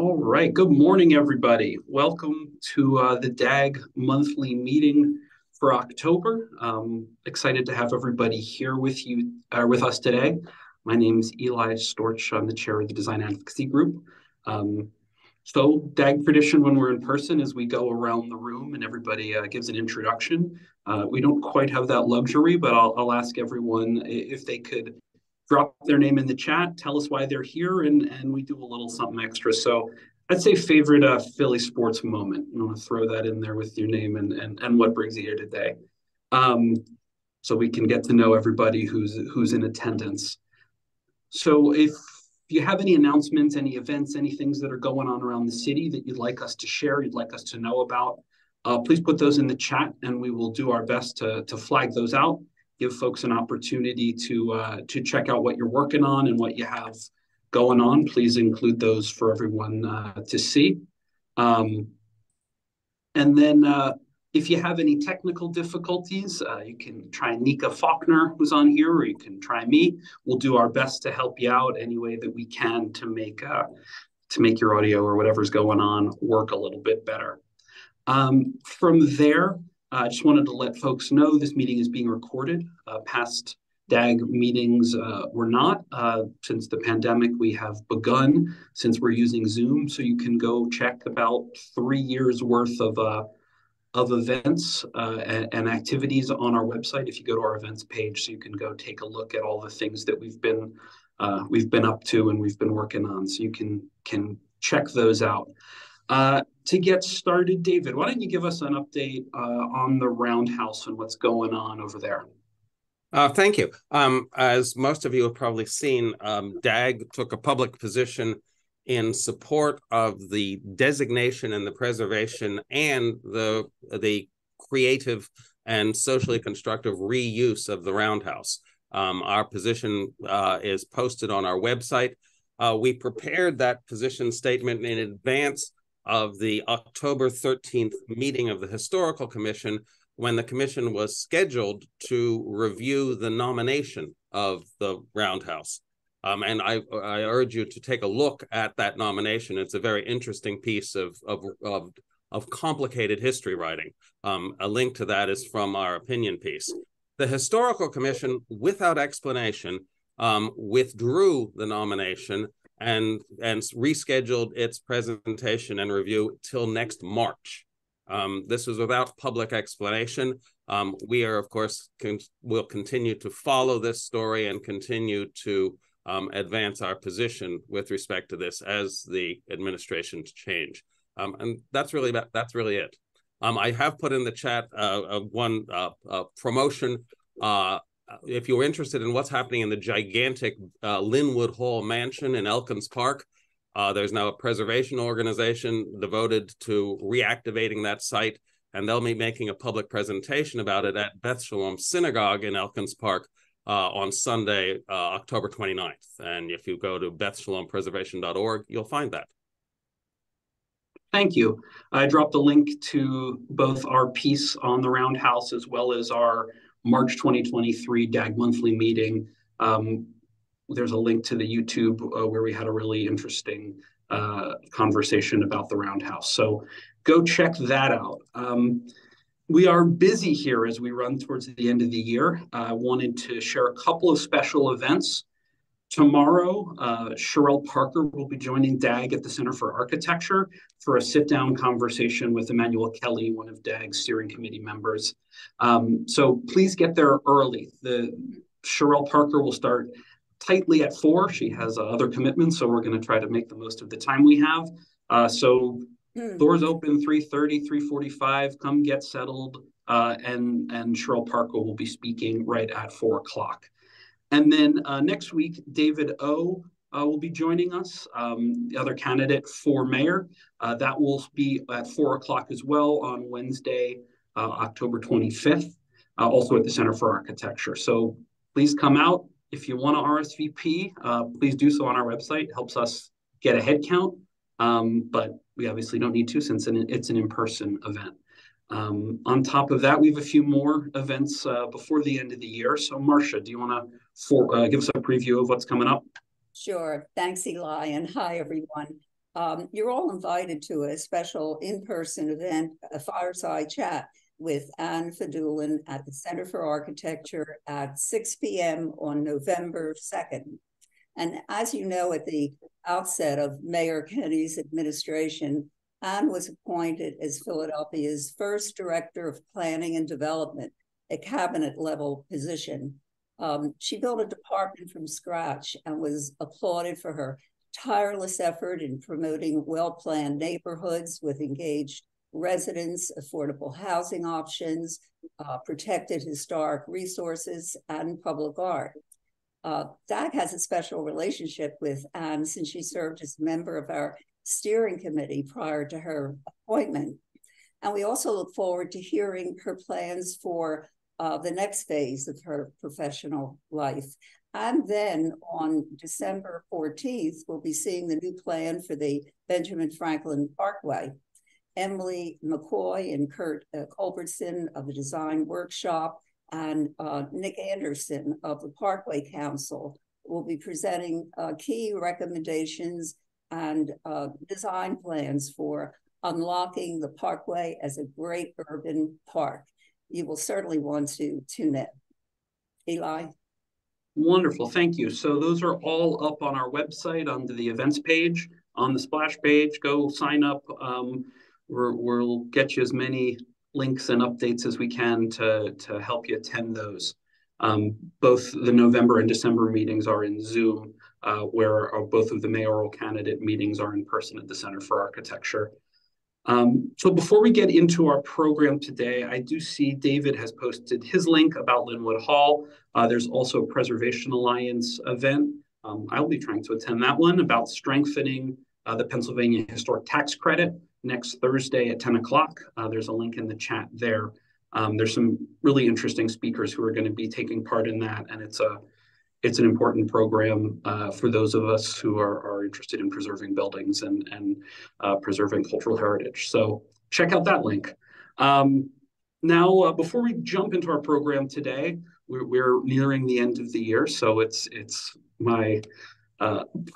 All right. Good morning, everybody. Welcome to the DAG monthly meeting for October. Excited to have everybody here with us today. My name is Eli Storch. I'm the chair of the Design Advocacy Group. So DAG tradition when we're in person is we go around the room and everybody gives an introduction. We don't quite have that luxury, but I'll ask everyone if they could drop their name in the chat, tell us why they're here, and we do a little something extra. So I'd say favorite Philly sports moment. You want to throw that in there with your name and what brings you here today. So we can get to know everybody who's in attendance. So if you have any announcements, any events, any things that are going on around the city that you'd like us to share, you'd like us to know about, please put those in the chat and we will do our best to flag those out. Give folks an opportunity to check out what you're working on and what you have going on. Please include those for everyone to see. And then if you have any technical difficulties, you can try Nika Faulkner, who's on here, or you can try me. We'll do our best to help you out any way that we can to make your audio or whatever's going on work a little bit better. From there, I just wanted to let folks know this meeting is being recorded. Past DAG meetings were not. Since the pandemic, we have begun, since we're using Zoom, so you can go check about 3 years worth of events and activities on our website. If you go to our events page, so you can go take a look at all the things that we've been up to and we've been working on, so you can check those out. To get started, David, why don't you give us an update on the Roundhouse and what's going on over there? Thank you. As most of you have probably seen, DAG took a public position in support of the designation and the preservation and the creative and socially constructive reuse of the Roundhouse. Our position is posted on our website. We prepared that position statement in advance of the October 13th meeting of the Historical Commission, when the commission was scheduled to review the nomination of the Roundhouse. And I urge you to take a look at that nomination. It's a very interesting piece of complicated history writing. A link to that is from our opinion piece. The Historical Commission, without explanation, withdrew the nomination and rescheduled its presentation and review till next March. This was without public explanation. We are, of course, will continue to follow this story and continue to advance our position with respect to this as the administrations change. And that's really it. I have put in the chat one promotion. If you're interested in what's happening in the gigantic Linwood Hall mansion in Elkins Park, there's now a preservation organization devoted to reactivating that site, and they'll be making a public presentation about it at Beth Shalom Synagogue in Elkins Park on Sunday, October 29th. And if you go to bethshalompreservation.org, you'll find that. Thank you. I dropped a link to both our piece on the Roundhouse as well as our March 2023 DAG monthly meeting. There's a link to the YouTube where we had a really interesting conversation about the Roundhouse. So go check that out. We are busy here as we run towards the end of the year. I wanted to share a couple of special events. Tomorrow, Sherelle Parker will be joining DAG at the Center for Architecture for a sit-down conversation with Emmanuel Kelly, one of DAG's steering committee members. So please get there early. Sherelle Parker will start tightly at 4. She has other commitments, so we're going to try to make the most of the time we have. Doors open 3:30, 3:45. Come get settled, and Sherelle Parker will be speaking right at 4 o'clock. And then next week, David O. Will be joining us, the other candidate for mayor. That will be at 4 o'clock as well on Wednesday, October 25th, also at the Center for Architecture. So please come out. If you want to RSVP, please do so on our website. It helps us get a head count, but we obviously don't need to since it's an in-person event. On top of that, we have a few more events before the end of the year. So Marcia, do you want to give us a preview of what's coming up? Sure. Thanks, Eli. And hi, everyone. You're all invited to a special in-person event, a fireside chat with Anne Fedulin at the Center for Architecture at 6 p.m. on November 2nd. And as you know, at the outset of Mayor Kennedy's administration, Anne was appointed as Philadelphia's first Director of Planning and Development, a cabinet-level position. She built a department from scratch and was applauded for her tireless effort in promoting well-planned neighborhoods with engaged residents, affordable housing options, protected historic resources, and public art. DAG has a special relationship with Anne since she served as a member of our steering committee prior to her appointment. And we also look forward to hearing her plans for the next phase of her professional life. And then on December 14th, we'll be seeing the new plan for the Benjamin Franklin Parkway. Emily McCoy and Kurt Culbertson of the Design Workshop and Nick Anderson of the Parkway Council will be presenting key recommendations and design plans for unlocking the Parkway as a great urban park. You will certainly want to tune in. Eli? Wonderful, thank you. So those are all up on our website under the events page, on the splash page. Go sign up. We'll get you as many links and updates as we can to help you attend those. Both the November and December meetings are in Zoom, where both of the mayoral candidate meetings are in person at the Center for Architecture. So before we get into our program today, I do see David has posted his link about Linwood Hall. There's also a Preservation Alliance event. I'll be trying to attend that one about strengthening the Pennsylvania Historic Tax Credit next Thursday at 10 o'clock. There's a link in the chat there. There's some really interesting speakers who are going to be taking part in that, and it's an important program for those of us who are interested in preserving buildings and preserving cultural heritage. So check out that link. Now, before we jump into our program today, we're nearing the end of the year, so it's my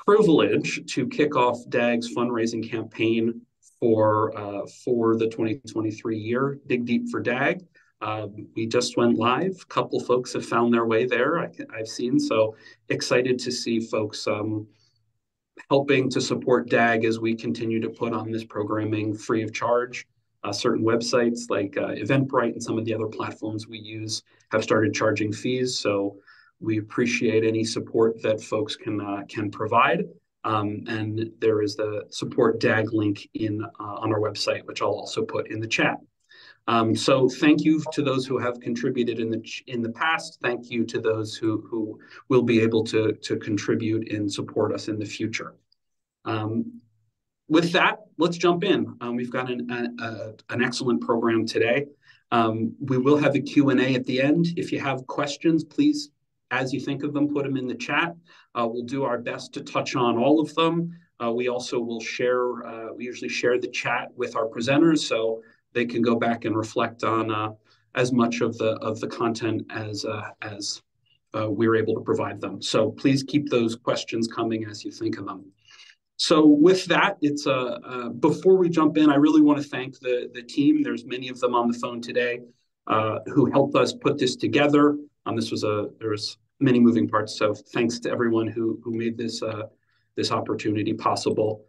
privilege to kick off DAG's fundraising campaign for the 2023 year, Dig Deep for DAG. We just went live. A couple folks have found their way there, I've seen. So excited to see folks helping to support DAG as we continue to put on this programming free of charge. Certain websites like Eventbrite and some of the other platforms we use have started charging fees. So we appreciate any support that folks can provide. And there is the support DAG link on our website, which I'll also put in the chat. So thank you to those who have contributed in the past. Thank you to those who will be able to contribute and support us in the future. With that, let's jump in. We've got an excellent program today. We will have a Q&A at the end. If you have questions, please, as you think of them, put them in the chat. We'll do our best to touch on all of them. We also will we usually share the chat with our presenters, so they can go back and reflect on as much of the content as we're able to provide them. So please keep those questions coming as you think of them. So with that, before we jump in, I really want to thank the team. There's many of them on the phone today who helped us put this together. There was many moving parts, so thanks to everyone who made this opportunity possible.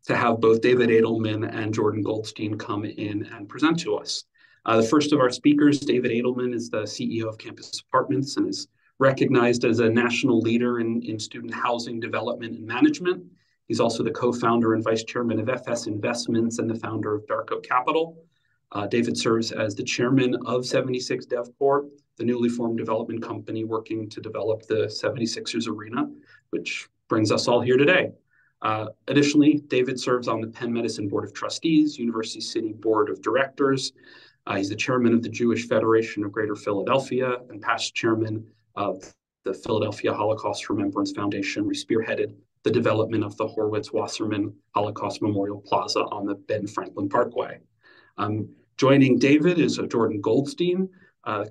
To have both David Adelman and Jordan Goldstein come in and present to us. The first of our speakers, David Adelman, is the CEO of Campus Apartments and is recognized as a national leader in student housing development and management. He's also the co-founder and vice chairman of FS Investments and the founder of Devco Capital. David serves as the chairman of 76 Devco, the newly formed development company working to develop the 76ers arena, which brings us all here today. Additionally, David serves on the Penn Medicine Board of Trustees, University City Board of Directors. He's the chairman of the Jewish Federation of Greater Philadelphia and past chairman of the Philadelphia Holocaust Remembrance Foundation. We spearheaded the development of the Horwitz-Wasserman Holocaust Memorial Plaza on the Ben Franklin Parkway. Joining David is Jordan Goldstein,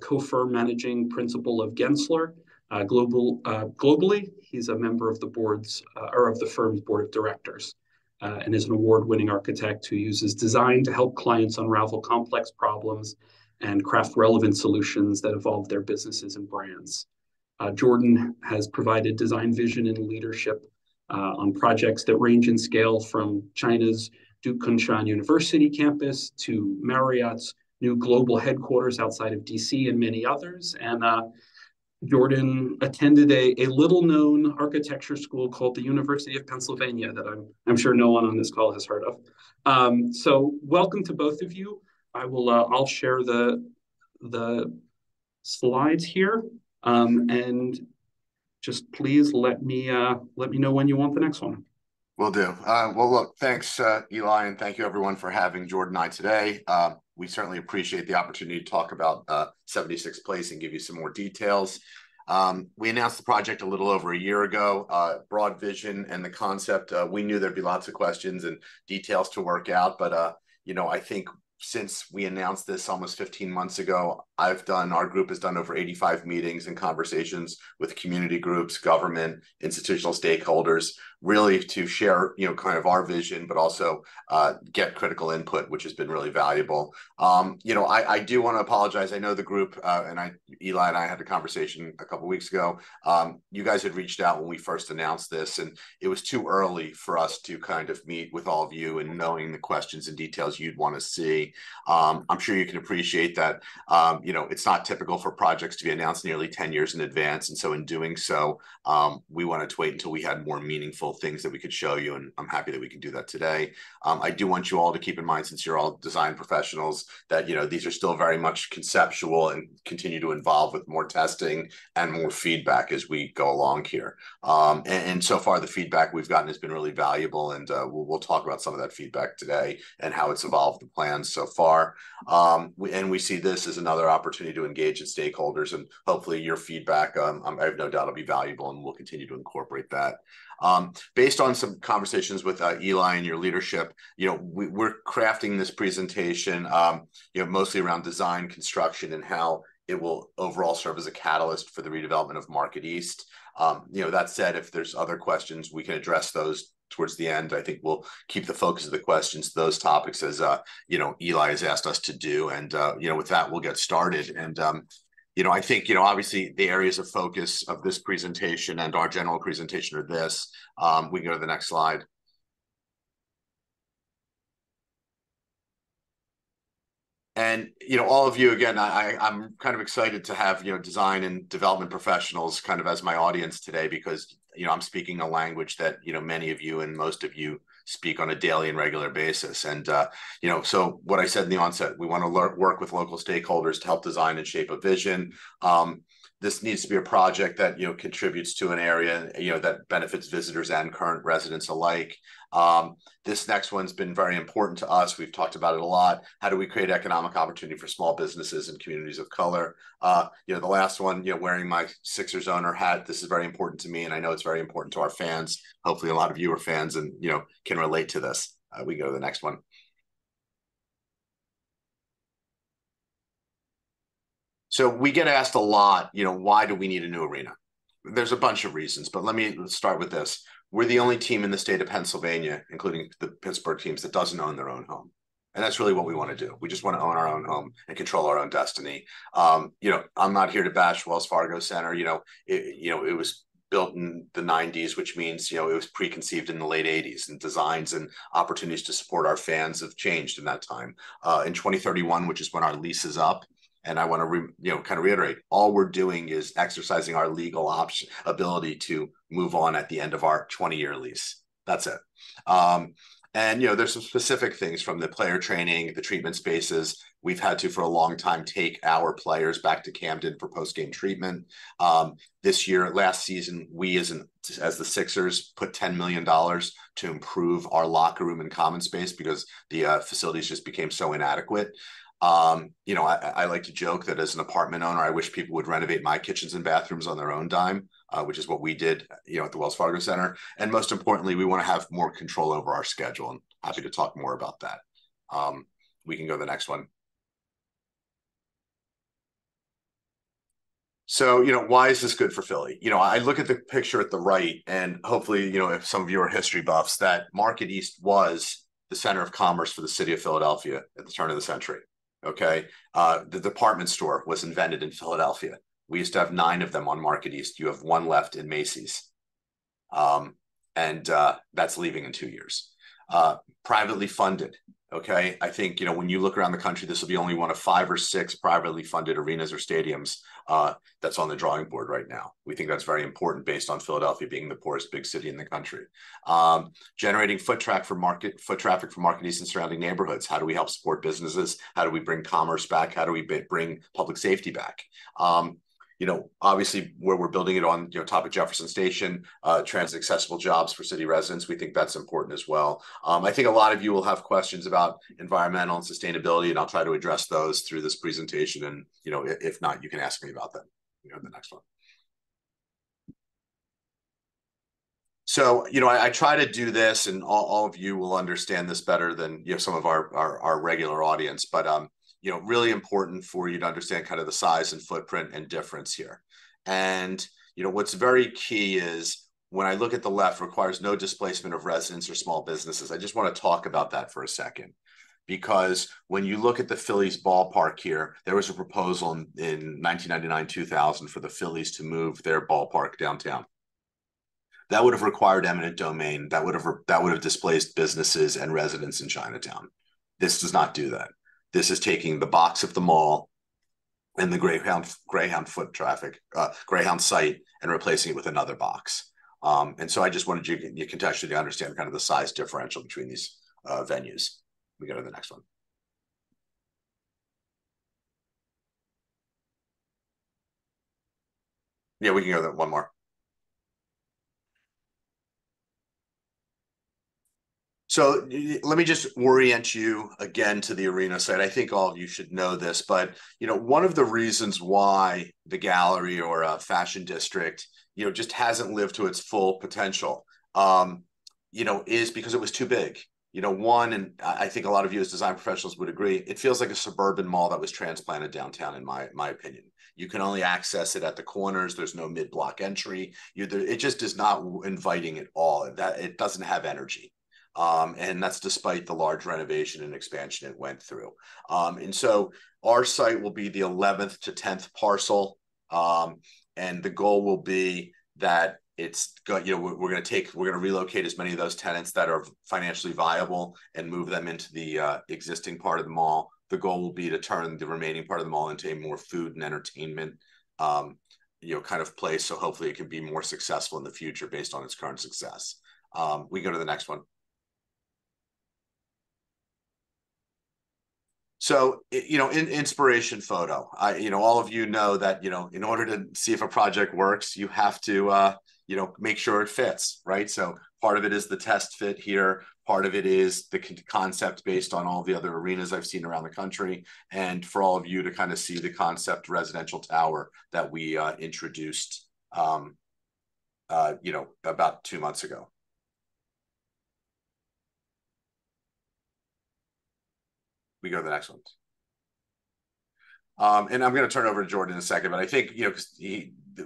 co-firm managing principal of Gensler. Globally, he's a member of the firm's board of directors. and is an award-winning architect who uses design to help clients unravel complex problems and craft relevant solutions that evolve their businesses and brands. Jordan has provided design vision and leadership on projects that range in scale from China's Duke Kunshan University campus to Marriott's new global headquarters outside of DC and many others. And Jordan attended a little-known architecture school called the University of Pennsylvania that I'm sure no one on this call has heard of. So welcome to both of you. I'll share the slides here, and just please let me know when you want the next one. Will do. Well, look, thanks, Eli, and thank you everyone for having Jordan and I today. We certainly appreciate the opportunity to talk about 76th Place and give you some more details. We announced the project a little over a year ago, broad vision and the concept. We knew there'd be lots of questions and details to work out, but I think since we announced this almost 15 months ago, our group has done over 85 meetings and conversations with community groups, government, institutional stakeholders, really to share, kind of our vision, but also get critical input, which has been really valuable. I do want to apologize. I know the group Eli and I had a conversation a couple of weeks ago. You guys had reached out when we first announced this, and it was too early for us to kind of meet with all of you and knowing the questions and details you'd want to see. I'm sure you can appreciate that. It's not typical for projects to be announced nearly 10 years in advance. And so in doing so, we wanted to wait until we had more meaningful things that we could show you. And I'm happy that we can do that today. I do want you all to keep in mind, since you're all design professionals, that, these are still very much conceptual and continue to evolve with more testing and more feedback as we go along here. And so far, the feedback we've gotten has been really valuable. And we'll talk about some of that feedback today and how it's evolved the plans so far. And we see this as another opportunity to engage with stakeholders, and hopefully your feedback, I have no doubt, will be valuable, and we'll continue to incorporate that. Based on some conversations with Eli and your leadership, we're crafting this presentation, mostly around design, construction, and how it will overall serve as a catalyst for the redevelopment of Market East. That said, if there's other questions, we can address those towards the end. I think we'll keep the focus of the questions to those topics, as Eli has asked us to do. And with that, we'll get started. And I think obviously the areas of focus of this presentation and our general presentation are this. We can go to the next slide. And all of you, again, I'm kind of excited to have design and development professionals kind of as my audience today, because I'm speaking a language that many of you and most of you speak on a daily and regular basis. And so what I said in the onset, we want to work with local stakeholders to help design and shape a vision. This needs to be a project that contributes to an area that benefits visitors and current residents alike. This next one's been very important to us. We've talked about it a lot. How do we create economic opportunity for small businesses and communities of color? The last one, wearing my Sixers owner hat. This is very important to me, and I know it's very important to our fans. Hopefully, a lot of you are fans and can relate to this. We go to the next one. So we get asked a lot, why do we need a new arena? There's a bunch of reasons, but let's start with this. We're the only team in the state of Pennsylvania, including the Pittsburgh teams, that doesn't own their own home. And that's really what we want to do. We just want to own our own home and control our own destiny. I'm not here to bash Wells Fargo Center. It was built in the 90s, which means, it was preconceived in the late 80s, and designs and opportunities to support our fans have changed in that time. In 2031, which is when our lease is up, and I want to kind of reiterate, all we're doing is exercising our legal ability to move on at the end of our 20-year lease. That's it. And there's some specific things, from the player training, the treatment spaces. We've had to, for a long time, take our players back to Camden for post-game treatment. Last season, we as the Sixers put $10 million to improve our locker room and common space because the facilities just became so inadequate. I like to joke that as an apartment owner, I wish people would renovate my kitchens and bathrooms on their own dime, which is what we did, at the Wells Fargo Center. And most importantly, we want to have more control over our schedule, and happy to talk more about that. We can go to the next one. So, why is this good for Philly? I look at the picture at the right, and hopefully, if some of you are history buffs, that Market East was the center of commerce for the city of Philadelphia at the turn of the century. Okay. The department store was invented in Philadelphia. We used to have 9 of them on Market East. You have 1 left in Macy's. And that's leaving in 2 years. Privately funded. Okay. I think, when you look around the country, this will be only one of 5 or 6 privately funded arenas or stadiums that's on the drawing board right now. We think that's very important based on Philadelphia being the poorest big city in the country. Generating foot traffic for Market East and surrounding neighborhoods. How do we help support businesses? How do we bring commerce back? How do we bring public safety back? Obviously where we're building it on, top of Jefferson Station, transit accessible jobs for city residents. We think that's important as well. I think a lot of you will have questions about environmental and sustainability, and I'll try to address those through this presentation. And, if not, you can ask me about them. The next one. So, I try to do this, and all of you will understand this better than, some of our regular audience, but, really important for you to understand kind of the size and footprint and difference here. And, what's very key is when I look at the left, requires no displacement of residents or small businesses. I just want to talk about that for a second, because when you look at the Phillies ballpark here, there was a proposal in 1999-2000 for the Phillies to move their ballpark downtown. That would have required eminent domain. That would have displaced businesses and residents in Chinatown. This does not do that. This is taking the box of the mall and the Greyhound foot traffic, Greyhound site, and replacing it with another box. And so I just wanted you contextually to understand kind of the size differential between these venues. We go to the next one. Yeah, we can go to one more. So let me just orient you again to the arena side. I think all of you should know this, but one of the reasons why the gallery or a fashion district, just hasn't lived to its full potential, is because it was too big. One, and I think a lot of you as design professionals would agree, it feels like a suburban mall that was transplanted downtown, in my opinion. You can only access it at the corners. There's no mid-block entry. It just is not inviting at all. It doesn't have energy. And that's despite the large renovation and expansion it went through. And so our site will be the 11th to 10th parcel. And the goal will be that we're going to relocate as many of those tenants that are financially viable and move them into the existing part of the mall. The goal will be to turn the remaining part of the mall into a more food and entertainment, kind of place. So hopefully it can be more successful in the future based on its current success. We go to the next one. So, inspiration photo. All of you know that, in order to see if a project works, you have to, make sure it fits, right? So part of it is the test fit here. Part of it is the concept based on all the other arenas I've seen around the country. And for all of you to kind of see the concept residential tower that we introduced, about 2 months ago. We go to the next one. And I'm going to turn it over to Jordan in a second, but I think,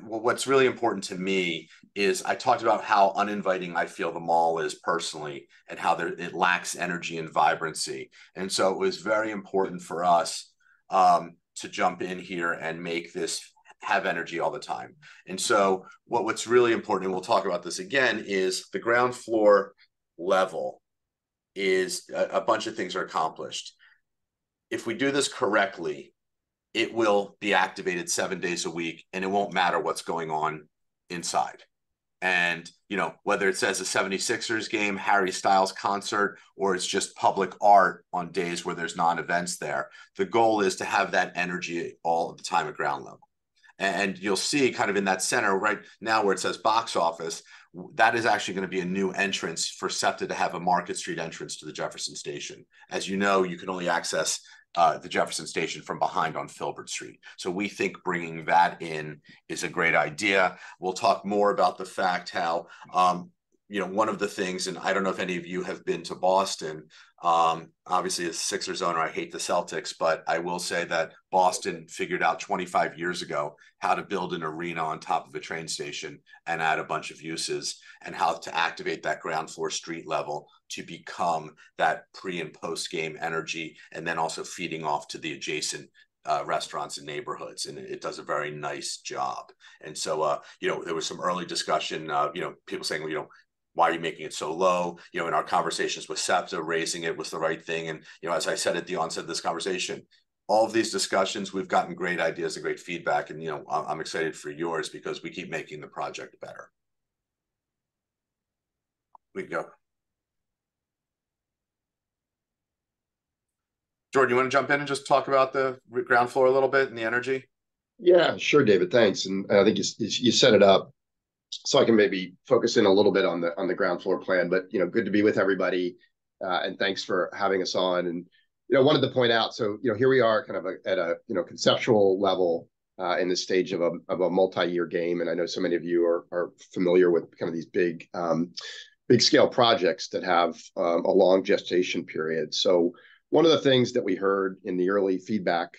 what's really important to me is I talked about how uninviting I feel the mall is personally and how it lacks energy and vibrancy. And so it was very important for us to jump in here and make this have energy all the time. And so what's really important, and we'll talk about this again, is the ground floor level is a bunch of things are accomplished. If we do this correctly, it will be activated 7 days a week, and it won't matter what's going on inside. And, whether it says a 76ers game, Harry Styles concert, or it's just public art on days where there's non-events there, the goal is to have that energy all the time at ground level. And you'll see kind of in that center right now where it says box office, that is actually going to be a new entrance for SEPTA to have a Market Street entrance to the Jefferson Station. As you know, you can only access the Jefferson Station from behind on Filbert Street. So we think bringing that in is a great idea. We'll talk more about the fact how, one of the things, and I don't know if any of you have been to Boston, obviously as a Sixers owner, I hate the Celtics, but I will say that Boston figured out 25 years ago how to build an arena on top of a train station and add a bunch of uses, and how to activate that ground floor street level to become that pre and post game energy, and then also feeding off to the adjacent restaurants and neighborhoods, and it does a very nice job. And so, there was some early discussion, people saying, why are you making it so low? In our conversations with SEPTA, raising it was the right thing. And, as I said at the onset of this conversation, all of these discussions, we've gotten great ideas and great feedback. And, I'm excited for yours because we keep making the project better. We can go. Jordan, you want to jump in and just talk about the ground floor a little bit and the energy? Yeah, sure, David. Thanks. And I think you set it up so I can maybe focus in a little bit on the ground floor plan. But good to be with everybody, and thanks for having us on. And wanted to point out, so here we are, kind of at a conceptual level in this stage of a multi-year game. And I know so many of you are familiar with kind of these big scale projects that have a long gestation period. So one of the things that we heard in the early feedback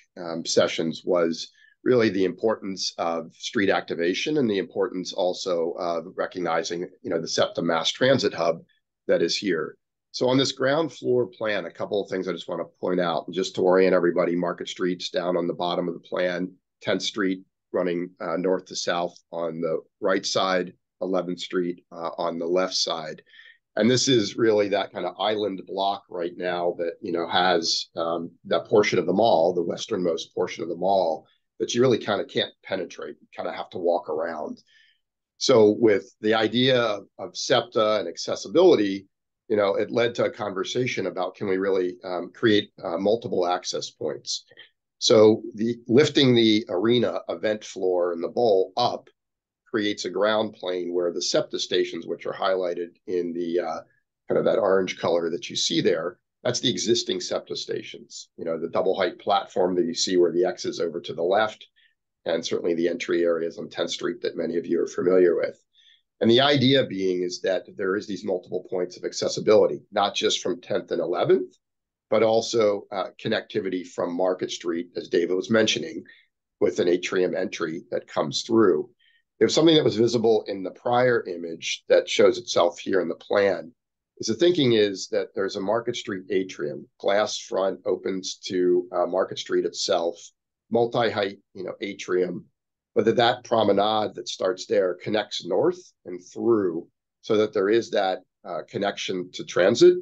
sessions was really the importance of street activation, and the importance also of recognizing, the SEPTA mass transit hub that is here. So on this ground floor plan, a couple of things I just want to point out, just to orient everybody. Market Street's down on the bottom of the plan, 10th Street running north to south on the right side, 11th Street on the left side. And this is really that kind of island block right now that, has that portion of the mall, the westernmost portion of the mall, that you really kind of can't penetrate. You kind of have to walk around. So with the idea of SEPTA and accessibility, it led to a conversation about, can we really create multiple access points? So lifting the arena event floor and the bowl up creates a ground plane where the SEPTA stations, which are highlighted in the kind of that orange color that you see there, that's the existing SEPTA stations. The double height platform that you see where the X is over to the left, and certainly the entry areas on 10th Street that many of you are familiar with. And the idea being is that there is these multiple points of accessibility, not just from 10th and 11th, but also connectivity from Market Street, as David was mentioning, with an atrium entry that comes through. There's something that was visible in the prior image that shows itself here in the plan. Is the thinking is that there's a Market Street atrium, glass front opens to Market Street itself, multi-height, atrium, but that promenade that starts there connects north and through, so that there is that connection to transit,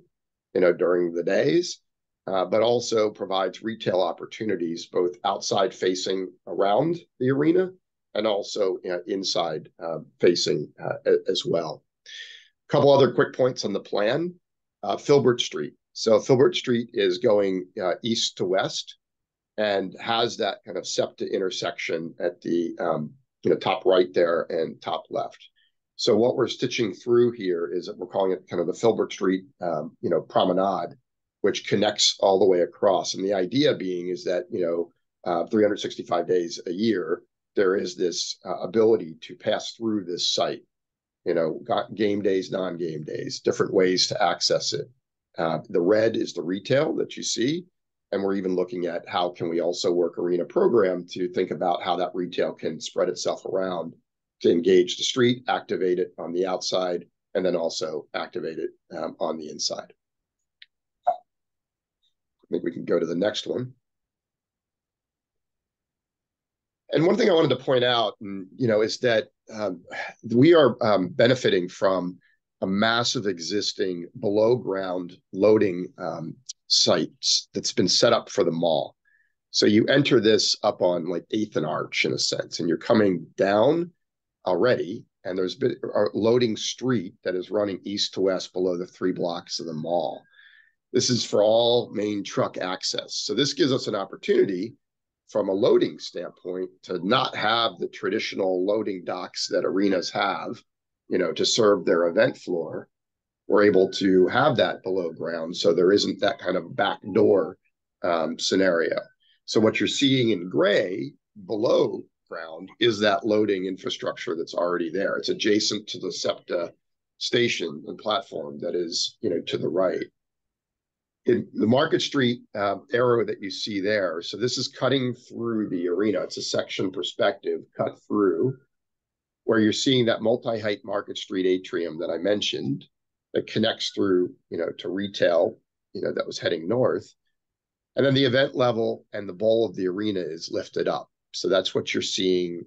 during the days, but also provides retail opportunities both outside facing around the arena and also inside facing as well. A couple other quick points on the plan. Filbert Street. So Filbert Street is going east to west and has that kind of SEPTA intersection at the top right there and top left. So what we're stitching through here is that we're calling it kind of the Filbert Street promenade, which connects all the way across. And the idea being is that 365 days a year, there is this ability to pass through this site. Game days, non-game days, different ways to access it. The red is the retail that you see. And we're even looking at how can we also work arena program to think about how that retail can spread itself around to engage the street, activate it on the outside, and then also activate it on the inside. I think we can go to the next one. And one thing I wanted to point out, is that we are benefiting from a massive existing below ground loading sites that's been set up for the mall. So you enter this up on like 8th and Arch in a sense, and you're coming down already, and there's been a loading street that is running east to west below the 3 blocks of the mall. This is for all main truck access. So this gives us an opportunity from a loading standpoint to not have the traditional loading docks that arenas have, to serve their event floor. We're able to have that below ground, so there isn't that kind of backdoor scenario. So what you're seeing in gray below ground is that loading infrastructure that's already there. It's adjacent to the SEPTA station and platform that is, to the right. In the Market Street arrow that you see there, so this is cutting through the arena. It's a section perspective cut through where you're seeing that multi-height Market Street atrium that I mentioned that connects through, to retail, that was heading north. And then the event level and the bowl of the arena is lifted up. So that's what you're seeing,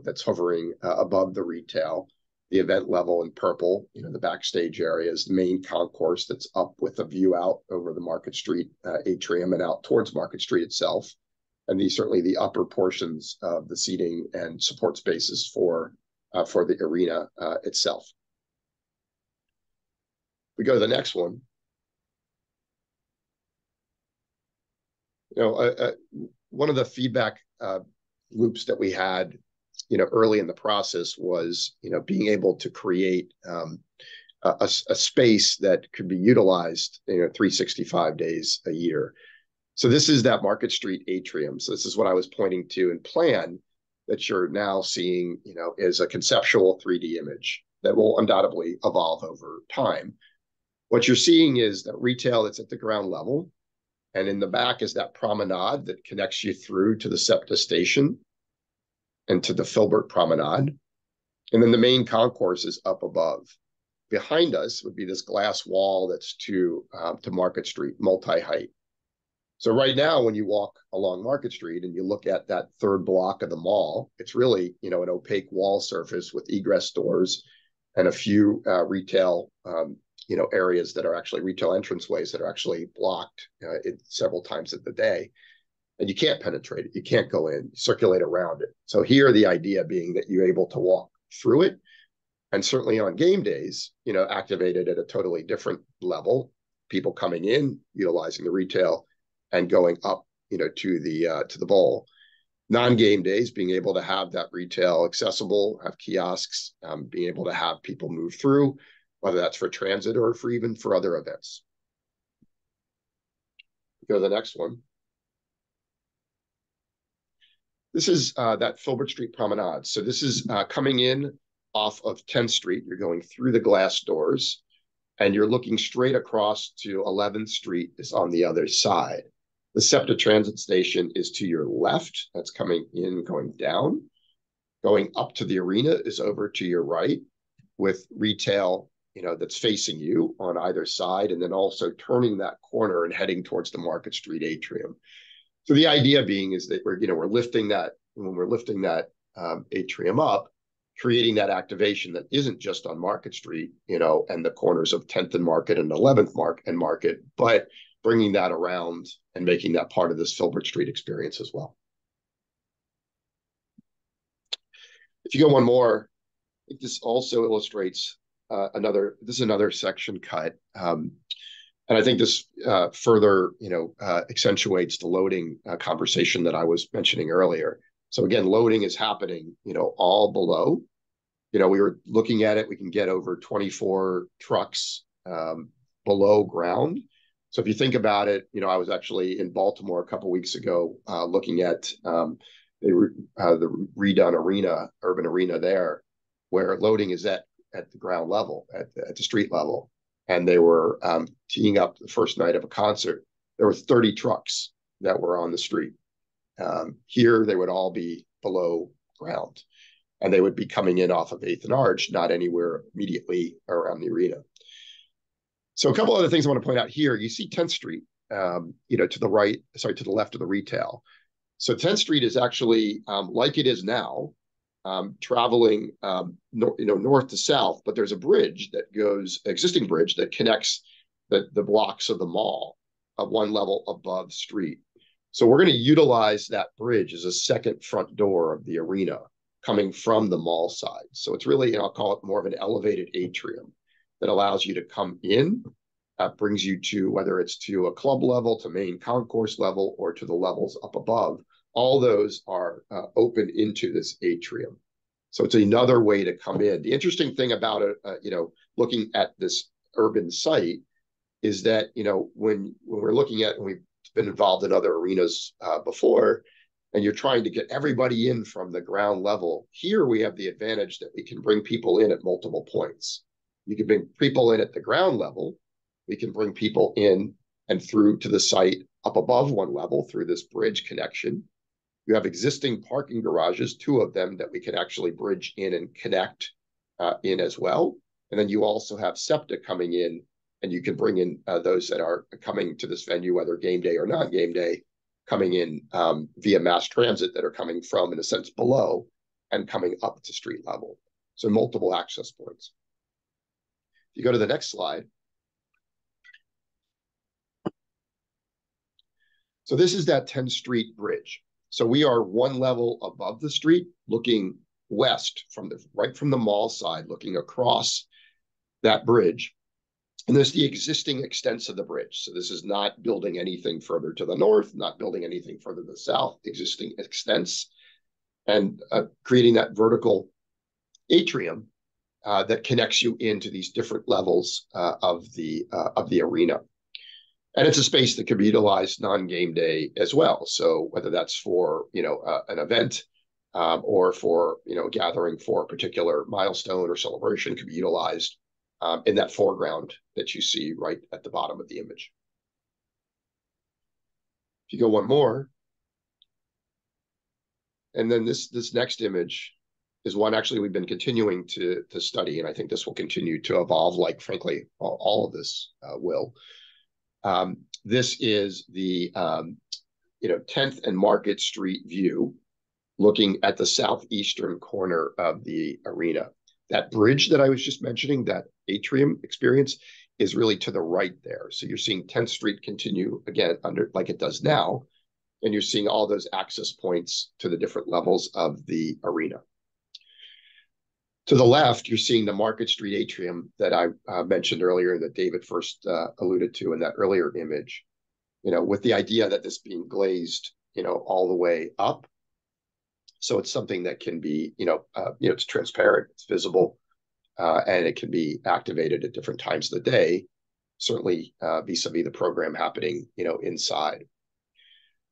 that's hovering above the retail. The event level in purple, the backstage area is the main concourse that's up with a view out over the Market Street atrium and out towards Market Street itself. And these certainly the upper portions of the seating and support spaces for the arena itself. We go to the next one. One of the feedback loops that we had early in the process was, being able to create a space that could be utilized, 365 days a year. So this is that Market Street atrium. So this is what I was pointing to in plan that you're now seeing, is a conceptual 3D image that will undoubtedly evolve over time. What you're seeing is that retail that's at the ground level, and in the back is that promenade that connects you through to the SEPTA station and to the Filbert Promenade. And then the main concourse is up above. Behind us would be this glass wall that's to Market Street, multi-height. So right now, when you walk along Market Street and you look at that third block of the mall, it's really, an opaque wall surface with egress doors and a few retail, areas that are actually retail entranceways that are actually blocked several times of the day. And you can't penetrate it. You can't go in, circulate around it. So here, the idea being that you're able to walk through it, and certainly on game days, activated at a totally different level. People coming in, utilizing the retail, and going up, to the bowl. Non-game days, being able to have that retail accessible, have kiosks, being able to have people move through, whether that's for transit or even for other events. Go to the next one. This is that Filbert Street Promenade. So this is coming in off of 10th Street. You're going through the glass doors, and you're looking straight across to 11th Street is on the other side. The SEPTA transit station is to your left. That's coming in, going down. Going up to the arena is over to your right, with retail, that's facing you on either side, and then also turning that corner and heading towards the Market Street atrium. So the idea being is that we're lifting that, when we're lifting that atrium up, creating that activation that isn't just on Market Street, and the corners of 10th and Market and 11th and Market, but bringing that around and making that part of this Filbert Street experience as well. If you go one more, I think this also illustrates this is another section cut. And I think this further, accentuates the loading conversation that I was mentioning earlier. So again, loading is happening, all below. We were looking at it, we can get over 24 trucks below ground. So if you think about it, I was actually in Baltimore a couple of weeks ago looking at the redone urban arena there, where loading is at the ground level, at the street level. And they were teeing up the first night of a concert. There were 30 trucks that were on the street. Here, they would all be below ground, and they would be coming in off of 8th and Arch, not anywhere immediately around the arena. So a couple other things I want to point out here. You see 10th Street, to the left of the retail. So 10th Street is actually like it is now, traveling north to south, but there's a bridge that existing bridge that connects the blocks of the mall at one level above street. So we're going to utilize that bridge as a second front door of the arena coming from the mall side. So it's really, I'll call it more of an elevated atrium that allows you to come in, brings you to, whether it's to a club level, to main concourse level, or to the levels up above. All those are open into this atrium. So it's another way to come in. The interesting thing about it, looking at this urban site is that, when we're looking at, and we've been involved in other arenas before, and you're trying to get everybody in from the ground level, here we have the advantage that we can bring people in at multiple points. You can bring people in at the ground level. We can bring people in and through to the site up above one level through this bridge connection. You have existing parking garages, 2 of them that we can actually bridge in and connect in as well. And then you also have SEPTA coming in, and you can bring in those that are coming to this venue, whether game day or not game day, coming in via mass transit that are coming from, in a sense, below and coming up to street level. So multiple access points. If you go to the next slide. So this is that 10th Street bridge. So we are one level above the street, looking west right from the mall side, looking across that bridge. And there's the existing extents of the bridge. So this is not building anything further to the north, not building anything further to the south, existing extents, and creating that vertical atrium that connects you into these different levels of the arena. And it's a space that can be utilized non-game day as well. So whether that's for, an event or for, gathering for a particular milestone or celebration, can be utilized in that foreground that you see right at the bottom of the image. If you go one more, and then this next image is one actually we've been continuing to study, and I think this will continue to evolve, like frankly all of this will. This is the 10th and Market Street view, looking at the southeastern corner of the arena. That bridge that I was just mentioning, that atrium experience, is really to the right there. So you're seeing 10th Street continue again under like it does now, and you're seeing all those access points to the different levels of the arena. To the left, you're seeing the Market Street atrium that I mentioned earlier, that David first alluded to in that earlier image, with the idea that this being glazed, all the way up. So it's something that can be, it's transparent, it's visible, and it can be activated at different times of the day, certainly vis-a-vis the program happening, inside.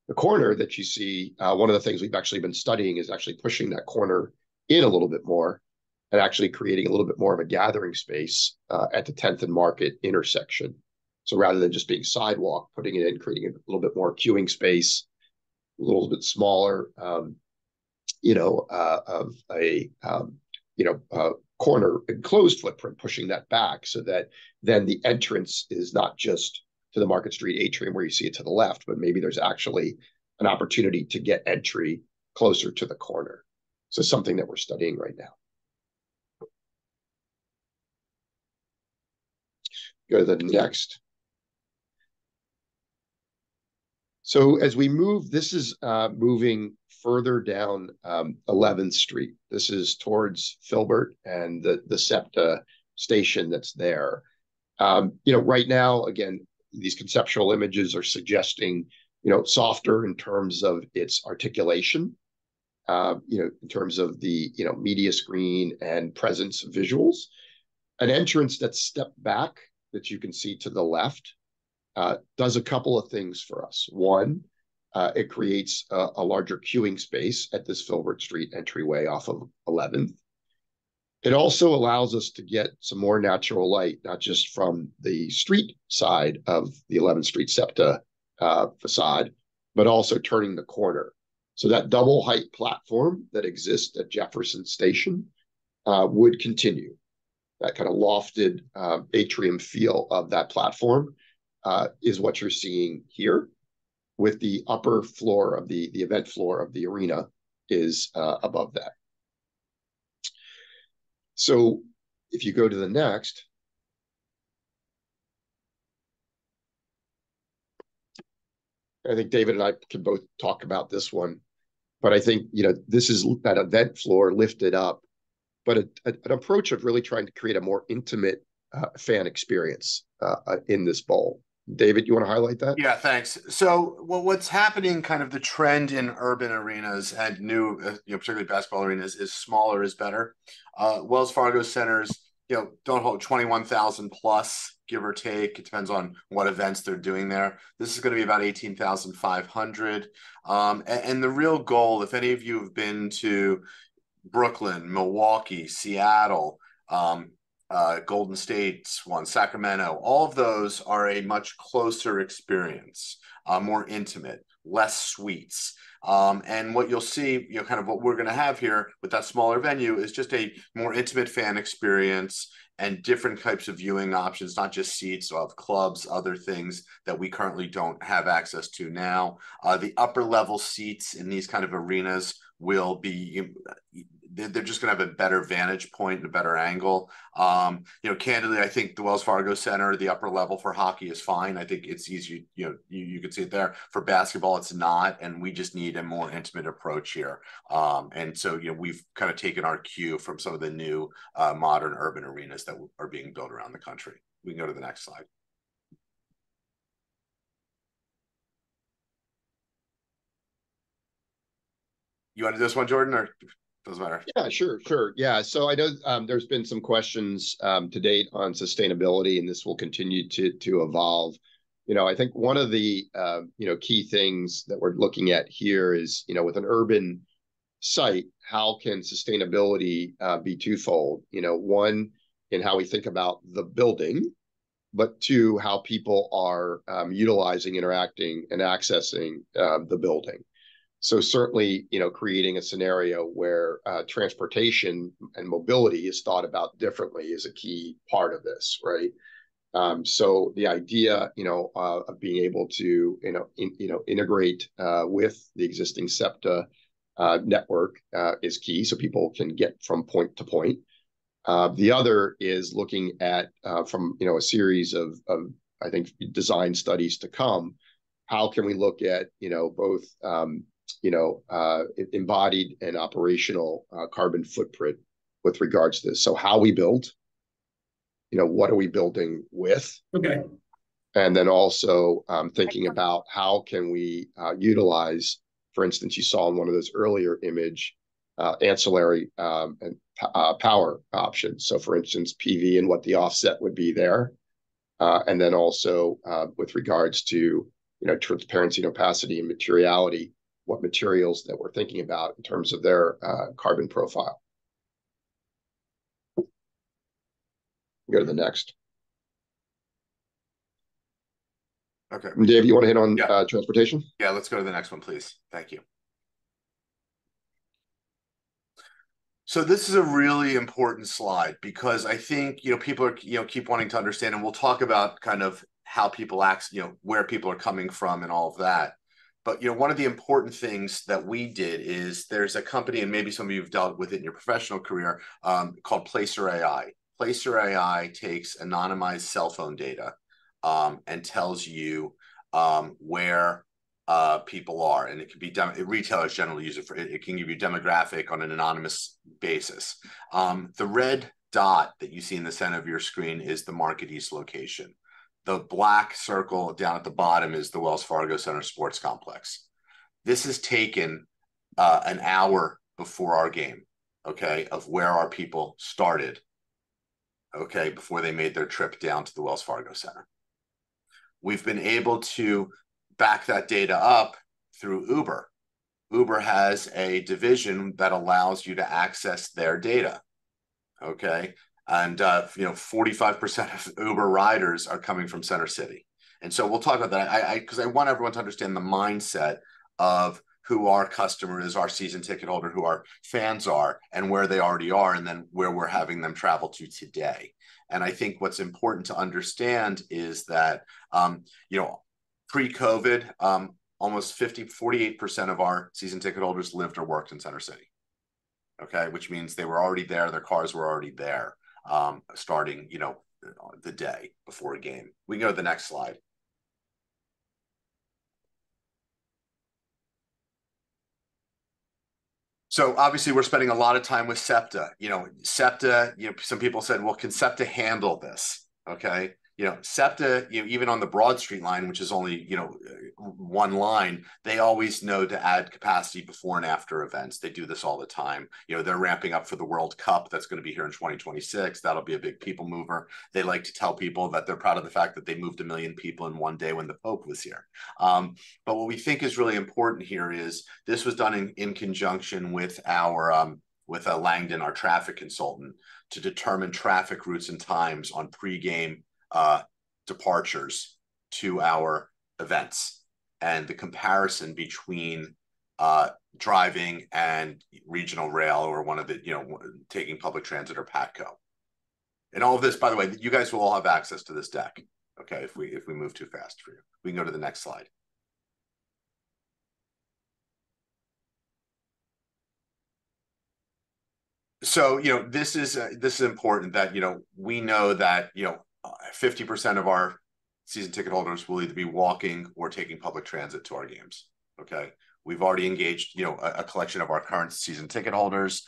The corner that you see, one of the things we've actually been studying is actually pushing that corner in a little bit more, and actually creating a little bit more of a gathering space at the 10th and Market intersection. So rather than just being sidewalk, putting it in, creating a little bit more queuing space, a little bit smaller, of a corner enclosed footprint, pushing that back so that then the entrance is not just to the Market Street atrium where you see it to the left, but maybe there's actually an opportunity to get entry closer to the corner. So something that we're studying right now. Go to the next. So as we move, this is moving further down 11th Street. This is towards Filbert and the SEPTA station that's there. Right now, again, these conceptual images are suggesting, softer in terms of its articulation, in terms of the, media screen and presence of visuals. An entrance that's stepped back that you can see to the left does a couple of things for us. One, it creates a larger queuing space at this Filbert Street entryway off of 11th. It also allows us to get some more natural light, not just from the street side of the 11th Street SEPTA facade, but also turning the corner. So that double height platform that exists at Jefferson Station would continue. That kind of lofted atrium feel of that platform is what you're seeing here, with the upper floor of the event floor of the arena is above that. So if you go to the next, I think David and I can both talk about this one, but I think, this is that event floor lifted up, but an approach of really trying to create a more intimate fan experience in this bowl. David, you want to highlight that? Yeah, thanks. So, what's happening, kind of the trend in urban arenas and new, particularly basketball arenas, is smaller is better. Wells Fargo centers, don't hold 21,000 plus, give or take. It depends on what events they're doing there. This is going to be about 18,500. And the real goal, if any of you have been to Brooklyn, Milwaukee, Seattle, Golden State's one, Sacramento, all of those are a much closer experience, more intimate, less suites. And what you'll see, kind of what we're going to have here with that smaller venue is just a more intimate fan experience and different types of viewing options, not just seats, of clubs, other things that we currently don't have access to now. The upper level seats in these kind of arenas will be, they're just going to have a better vantage point and a better angle. Candidly, I think the Wells Fargo Center, the upper level for hockey is fine. I think it's easy. You can see it there. For basketball, it's not, and we just need a more intimate approach here. And so, we've kind of taken our cue from some of the new modern urban arenas that are being built around the country. We can go to the next slide. You want to do this one, Jordan, or doesn't matter? Yeah, sure. Yeah, so I know there's been some questions to date on sustainability, and this will continue to evolve. I think one of the key things that we're looking at here is, with an urban site, how can sustainability be twofold? One, in how we think about the building, but two, how people are utilizing, interacting, and accessing the building. So certainly, creating a scenario where transportation and mobility is thought about differently is a key part of this, right? So the idea, of being able to, integrate with the existing SEPTA network is key, so people can get from point to point. The other is looking at from a series of I think design studies to come. How can we look at both embodied and operational carbon footprint with regards to this? So how we build, what are we building with? Okay. And then also thinking about how can we utilize, for instance, you saw in one of those earlier image, ancillary and power options. So for instance, PV and what the offset would be there. And then also with regards to, transparency and opacity and materiality, what materials that we're thinking about in terms of their carbon profile. Go to the next. Okay. Dave, you want to hit on transportation? Yeah, let's go to the next one, please. Thank you. So this is a really important slide because I think, people are, keep wanting to understand, and we'll talk about kind of how people act, where people are coming from and all of that. But, one of the important things that we did is there's a company, and maybe some of you have dealt with it in your professional career, called Placer AI. Placer AI takes anonymized cell phone data and tells you where people are, and it can be retailers generally use it for it can give you demographic on an anonymous basis. The red dot that you see in the center of your screen is the Market East location. The black circle down at the bottom is the Wells Fargo Center Sports Complex. This is taken an hour before our game, okay, of where our people started, okay, before they made their trip down to the Wells Fargo Center. We've been able to back that data up through Uber. Uber has a division that allows you to access their data, okay? And 45% of Uber riders are coming from Center City. And so we'll talk about that. Because I want everyone to understand the mindset of who our customer is, our season ticket holder, who our fans are, and where they already are, and then where we're having them travel to today. And I think what's important to understand is that, pre-COVID, almost 48% of our season ticket holders lived or worked in Center City. Okay, which means they were already there, their cars were already there, starting, the day before a game. We can go to the next slide. So obviously we're spending a lot of time with SEPTA. SEPTA, some people said, well, can SEPTA handle this? Okay. SEPTA, even on the Broad Street line, which is only, one line, they always know to add capacity before and after events. They do this all the time. They're ramping up for the World Cup that's going to be here in 2026. That'll be a big people mover. They like to tell people that they're proud of the fact that they moved 1 million people in one day when the Pope was here. But what we think is really important here is this was done in conjunction with our with Langdon, our traffic consultant, to determine traffic routes and times on pregame departures to our events, and the comparison between driving and regional rail, or one of the, taking public transit or PATCO. And all of this, by the way, you guys will all have access to this deck. Okay, if we move too fast for you, we can go to the next slide. So, this is important that, we know that, 50% of our season ticket holders will either be walking or taking public transit to our games. Okay. We've already engaged, a collection of our current season ticket holders.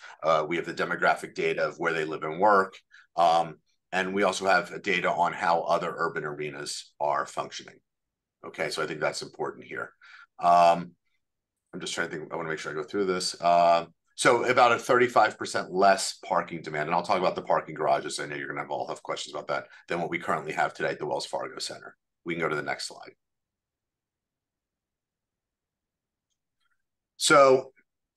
We have the demographic data of where they live and work. And we also have data on how other urban arenas are functioning. Okay. So I think that's important here. I'm just trying to think, I want to make sure I go through this. So about a 35% less parking demand, and I'll talk about the parking garages. I know you're going to all have questions about that, than what we currently have today at the Wells Fargo Center. We can go to the next slide. So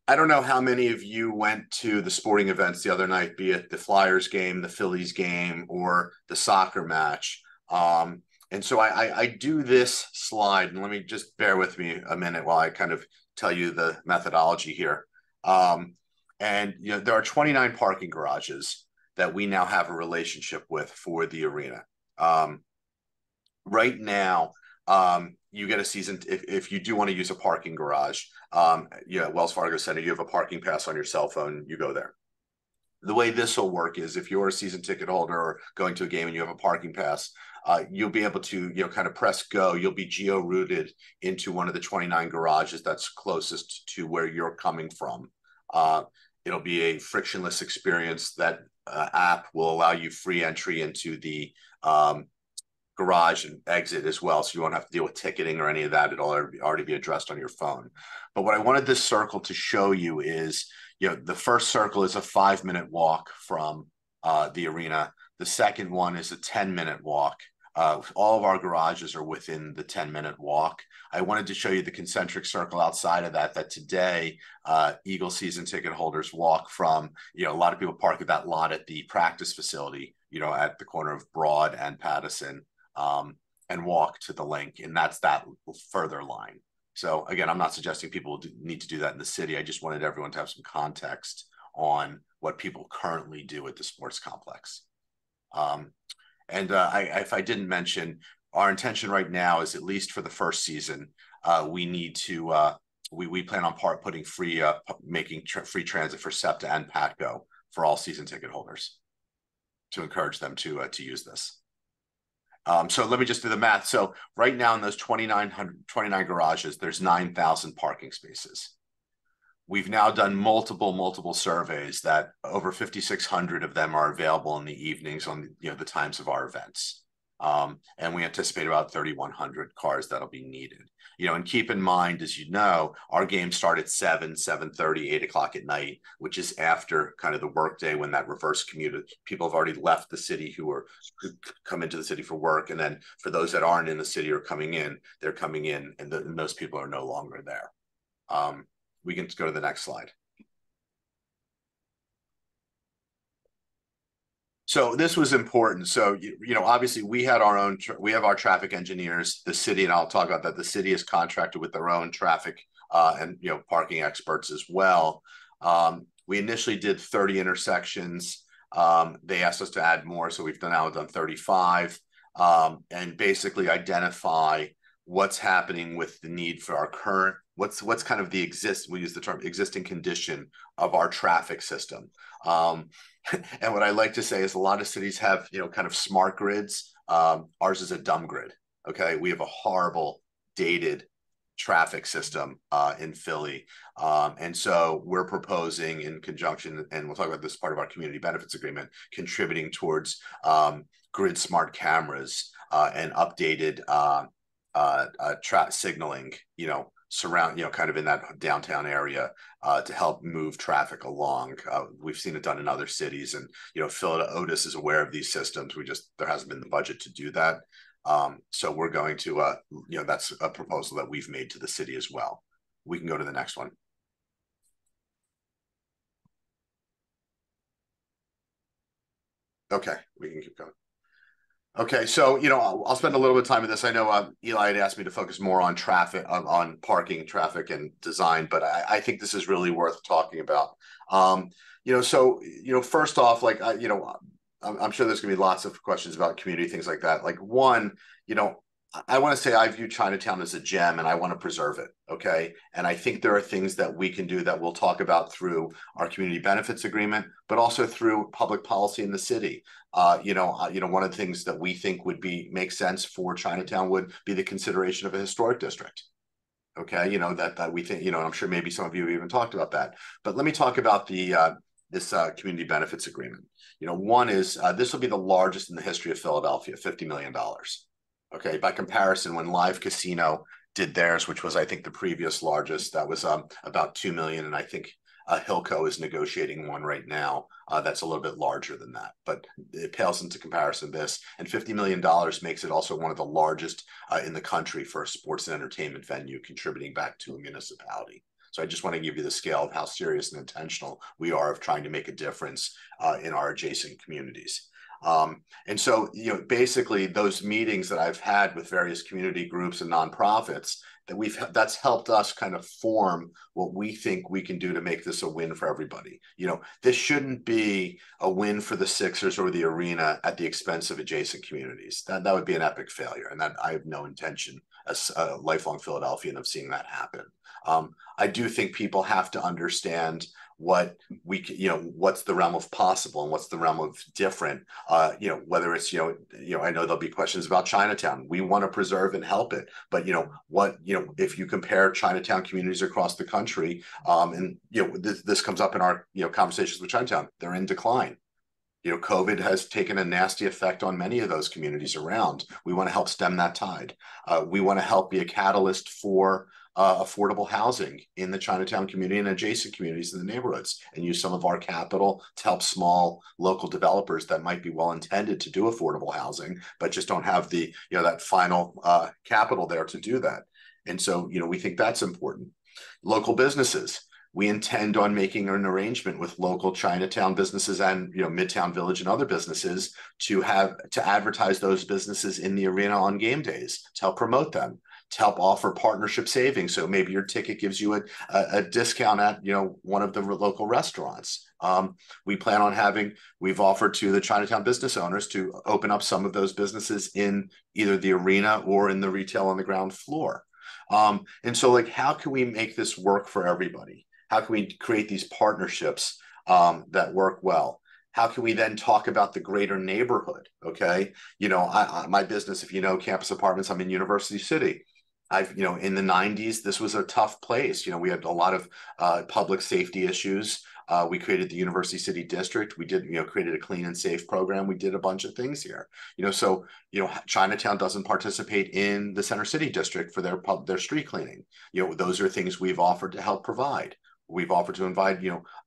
I don't know how many of you went to the sporting events the other night, be it the Flyers game, the Phillies game, or the soccer match. And so I do this slide, and let me just bear with me a minute while I kind of tell you the methodology here. And there are 29 parking garages that we now have a relationship with for the arena. Right now, you get a season, if you do want to use a parking garage, Wells Fargo Center, you have a parking pass on your cell phone, you go there. The way this will work is, if you're a season ticket holder or going to a game and you have a parking pass, you'll be able to, kind of press go. You'll be geo-routed into one of the 29 garages that's closest to where you're coming from. It'll be a frictionless experience. That app will allow you free entry into the garage and exit as well, so you won't have to deal with ticketing or any of that. It'll already be addressed on your phone. But what I wanted this circle to show you is, the first circle is a 5-minute walk from the arena. The second one is a 10-minute walk. All of our garages are within the 10-minute walk. I wanted to show you the concentric circle outside of that today, Eagle season ticket holders walk from, a lot of people park at that lot at the practice facility, at the corner of Broad and Pattison, and walk to the link. And that's that further line. So again, I'm not suggesting people need to do that in the city. I just wanted everyone to have some context on what people currently do at the sports complex. If I didn't mention, our intention right now is, at least for the first season, we need to, we plan on putting free, making free transit for SEPTA and PATCO for all season ticket holders, to encourage them to use this. So let me just do the math. So right now in those 29 garages, there's 9,000 parking spaces. We've now done multiple surveys that over 5,600 of them are available in the evenings on the times of our events. And we anticipate about 3,100 cars that'll be needed. And keep in mind, as our games start at 7, 7:30, 8 o'clock at night, which is after kind of the workday, when that reverse commute, people have already left the city who come into the city for work. And then for those that aren't in the city or coming in, they're coming in, and those people are no longer there. We can go to the next slide. So this was important. So, obviously we had we have our traffic engineers, the city, and I'll talk about that. The city is contracted with their own traffic and, parking experts as well. We initially did 30 intersections. They asked us to add more, so we've now done 35, and basically identify what's happening with the need for our current, what's kind of we use the term existing condition of our traffic system. And what I like to say is, a lot of cities have, kind of smart grids. Ours is a dumb grid. Okay. We have a horrible, dated traffic system in Philly. And so we're proposing, in conjunction, and we'll talk about this part of our community benefits agreement, contributing towards grid smart cameras and updated signaling, surround, kind of in that downtown area to help move traffic along. We've seen it done in other cities, and, Philadelphia Otis is aware of these systems. There hasn't been the budget to do that. So we're going to, that's a proposal that we've made to the city as well. We can go to the next one. Okay, we can keep going. Okay, so I'll spend a little bit of time with this. I know Eli had asked me to focus more on traffic, on parking, traffic, and design, but I think this is really worth talking about. First off, like I'm sure there's gonna be lots of questions about community, things like that. Like one, I want to say I view Chinatown as a gem and I want to preserve it. Okay. And I think there are things that we can do that we'll talk about through our community benefits agreement, but also through public policy in the city. One of the things that we think would make sense for Chinatown would be the consideration of a historic district. Okay. That we think, and I'm sure maybe some of you even talked about that, but let me talk about this community benefits agreement. One is this will be the largest in the history of Philadelphia, $50 million. Okay, by comparison, when Live Casino did theirs, which was, I think, the previous largest, that was about 2 million. And I think Hilco is negotiating one right now that's a little bit larger than that. But it pales into comparison this. And $50 million makes it also one of the largest in the country for a sports and entertainment venue, contributing back to a municipality. So I just want to give you the scale of how serious and intentional we are of trying to make a difference in our adjacent communities. And so, basically those meetings that I've had with various community groups and nonprofits that's helped us kind of form what we think we can do to make this a win for everybody. This shouldn't be a win for the Sixers or the arena at the expense of adjacent communities. That would be an epic failure. And that I have no intention as a lifelong Philadelphian of seeing that happen. I do think people have to understand what what's the realm of possible and what's the realm of different, whether it's, I know there'll be questions about Chinatown. We want to preserve and help it, but if you compare Chinatown communities across the country, and this comes up in our, conversations with Chinatown, they're in decline. COVID has taken a nasty effect on many of those communities around. We want to help stem that tide. We want to help be a catalyst for affordable housing in the Chinatown community and adjacent communities in the neighborhoods, and use some of our capital to help small local developers that might be well intended to do affordable housing, but just don't have the, that final capital there to do that. And so, we think that's important. Local businesses. We intend on making an arrangement with local Chinatown businesses and Midtown Village and other businesses to advertise those businesses in the arena on game days, to help promote them, to help offer partnership savings. So maybe your ticket gives you a discount at one of the local restaurants. We've offered to the Chinatown business owners to open up some of those businesses in either the arena or in the retail on the ground floor. And so, like, how can we make this work for everybody? How can we create these partnerships that work well? How can we then talk about the greater neighborhood? Okay, my business, if Campus Apartments, I'm in University City. In the 90s, this was a tough place. We had a lot of public safety issues. We created the University City District. We did, created a clean and safe program. We did a bunch of things here. So Chinatown doesn't participate in the Center City District for their street cleaning. Those are things we've offered to help provide. We've offered to invite,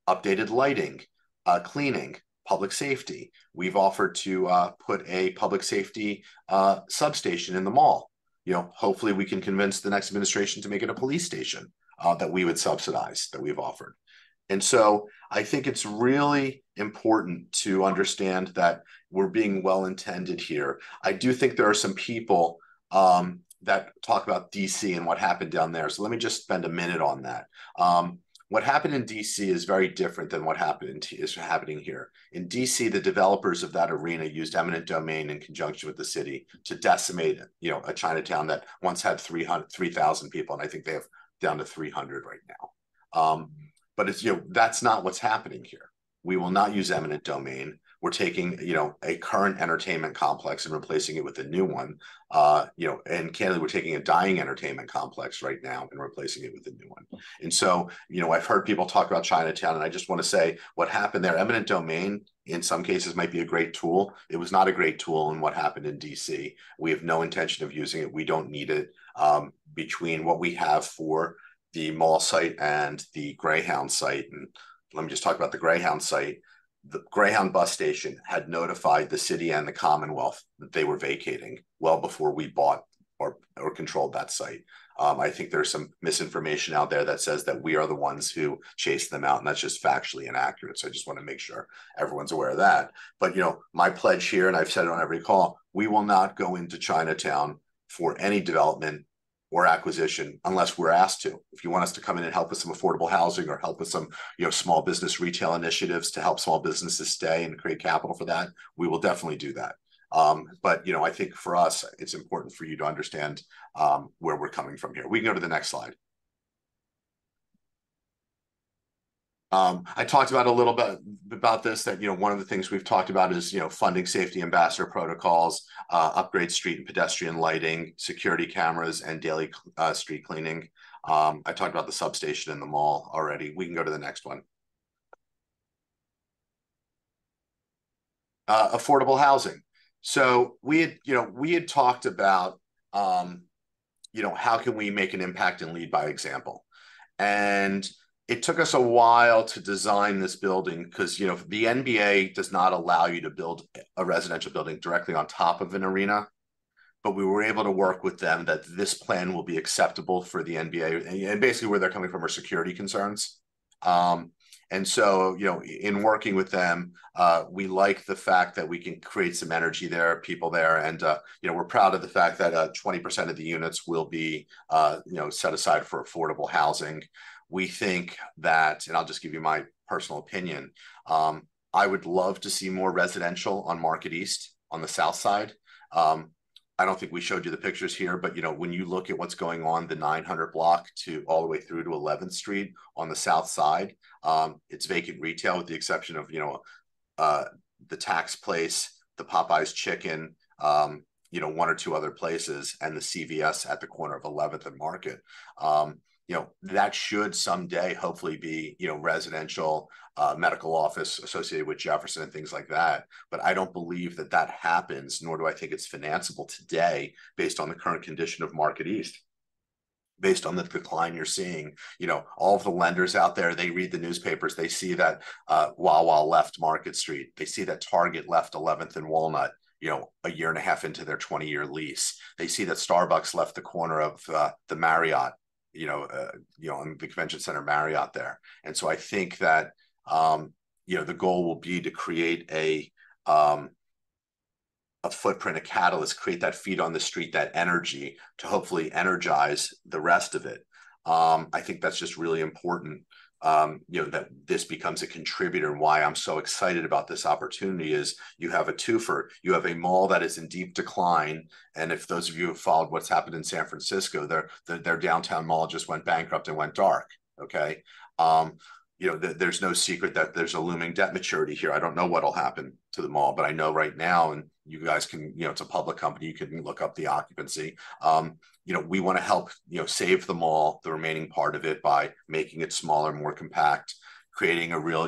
updated lighting, cleaning, public safety. We've offered to put a public safety substation in the mall. Hopefully we can convince the next administration to make it a police station that we would subsidize, that we've offered. And so I think it's really important to understand that we're being well-intended here. I do think there are some people that talk about DC and what happened down there. So let me just spend a minute on that. What happened in DC is very different than what is happening here. In DC, the developers of that arena used eminent domain in conjunction with the city to decimate, a Chinatown that once had 3,000 people, and I think they have down to 300 right now. But it's, that's not what's happening here. We will not use eminent domain. We're taking, a current entertainment complex and replacing it with a new one. And candidly, we're taking a dying entertainment complex right now and replacing it with a new one. And so, I've heard people talk about Chinatown, and I just want to say what happened there. Eminent domain, in some cases, might be a great tool. It was not a great tool in what happened in DC. We have no intention of using it. We don't need it. Between what we have for the mall site and the Greyhound site, and let me just talk about the Greyhound site. The Greyhound bus station had notified the city and the Commonwealth that they were vacating well before we bought or controlled that site. I think there's some misinformation out there that says that we are the ones who chase them out, and that's just factually inaccurate. So I just want to make sure everyone's aware of that. But, my pledge here, and I've said it on every call, we will not go into Chinatown for any development or acquisition unless we're asked to. If you want us to come in and help with some affordable housing or help with some, small business retail initiatives to help small businesses stay and create capital for that, we will definitely do that. But I think for us, it's important for you to understand where we're coming from here. We can go to the next slide. I talked about a little bit about this, that, one of the things we've talked about is, funding safety ambassador protocols, upgrade street and pedestrian lighting, security cameras, and daily street cleaning. I talked about the substation in the mall already. We can go to the next one. Affordable housing. So we had talked about, how can we make an impact and lead by example? And it took us a while to design this building because, the NBA does not allow you to build a residential building directly on top of an arena. But we were able to work with them that this plan will be acceptable for the NBA. And basically where they're coming from are security concerns. And so, in working with them, we like the fact that we can create some energy there, people there. And, we're proud of the fact that 20% of the units will be, set aside for affordable housing. We think that, and I'll just give you my personal opinion, I would love to see more residential on Market East on the south side. I don't think we showed you the pictures here, but when you look at what's going on the 900 block to all the way through to 11th Street on the south side, it's vacant retail with the exception of the Tax Place, the Popeyes Chicken, one or two other places, and the CVS at the corner of 11th and Market. That should someday hopefully be, residential, medical office associated with Jefferson and things like that. But I don't believe that that happens, nor do I think it's financeable today based on the current condition of Market East. Based on the decline you're seeing, all of the lenders out there, they read the newspapers, they see that Wawa left Market Street. They see that Target left 11th and Walnut, a year and a half into their 20-year lease. They see that Starbucks left the corner of the Marriott, on the Convention Center Marriott there. And so I think that, the goal will be to create a footprint, a catalyst, create that feet on the street, that energy to hopefully energize the rest of it. I think that's just really important, that this becomes a contributor. And why I'm so excited about this opportunity is you have a twofer. You have a mall that is in deep decline. And if those of you have followed what's happened in San Francisco, their downtown mall just went bankrupt and went dark. Okay. There's no secret that there's a looming debt maturity here. I don't know what'll happen to the mall, but I know right now, and you guys can, it's a public company, you can look up the occupancy. We want to help, save the mall, the remaining part of it, by making it smaller, more compact, creating a real,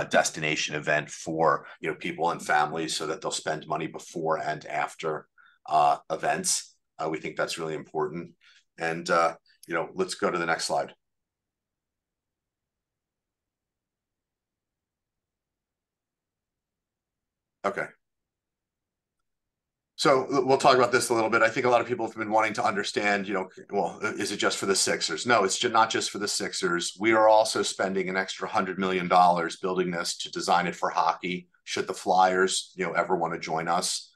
destination event for, people and families so that they'll spend money before and after events. We think that's really important. And, let's go to the next slide. Okay. So we'll talk about this a little bit. I think a lot of people have been wanting to understand, well, is it just for the Sixers? No, it's not just for the Sixers. We are also spending an extra $100 million building this to design it for hockey. Should the Flyers, ever want to join us,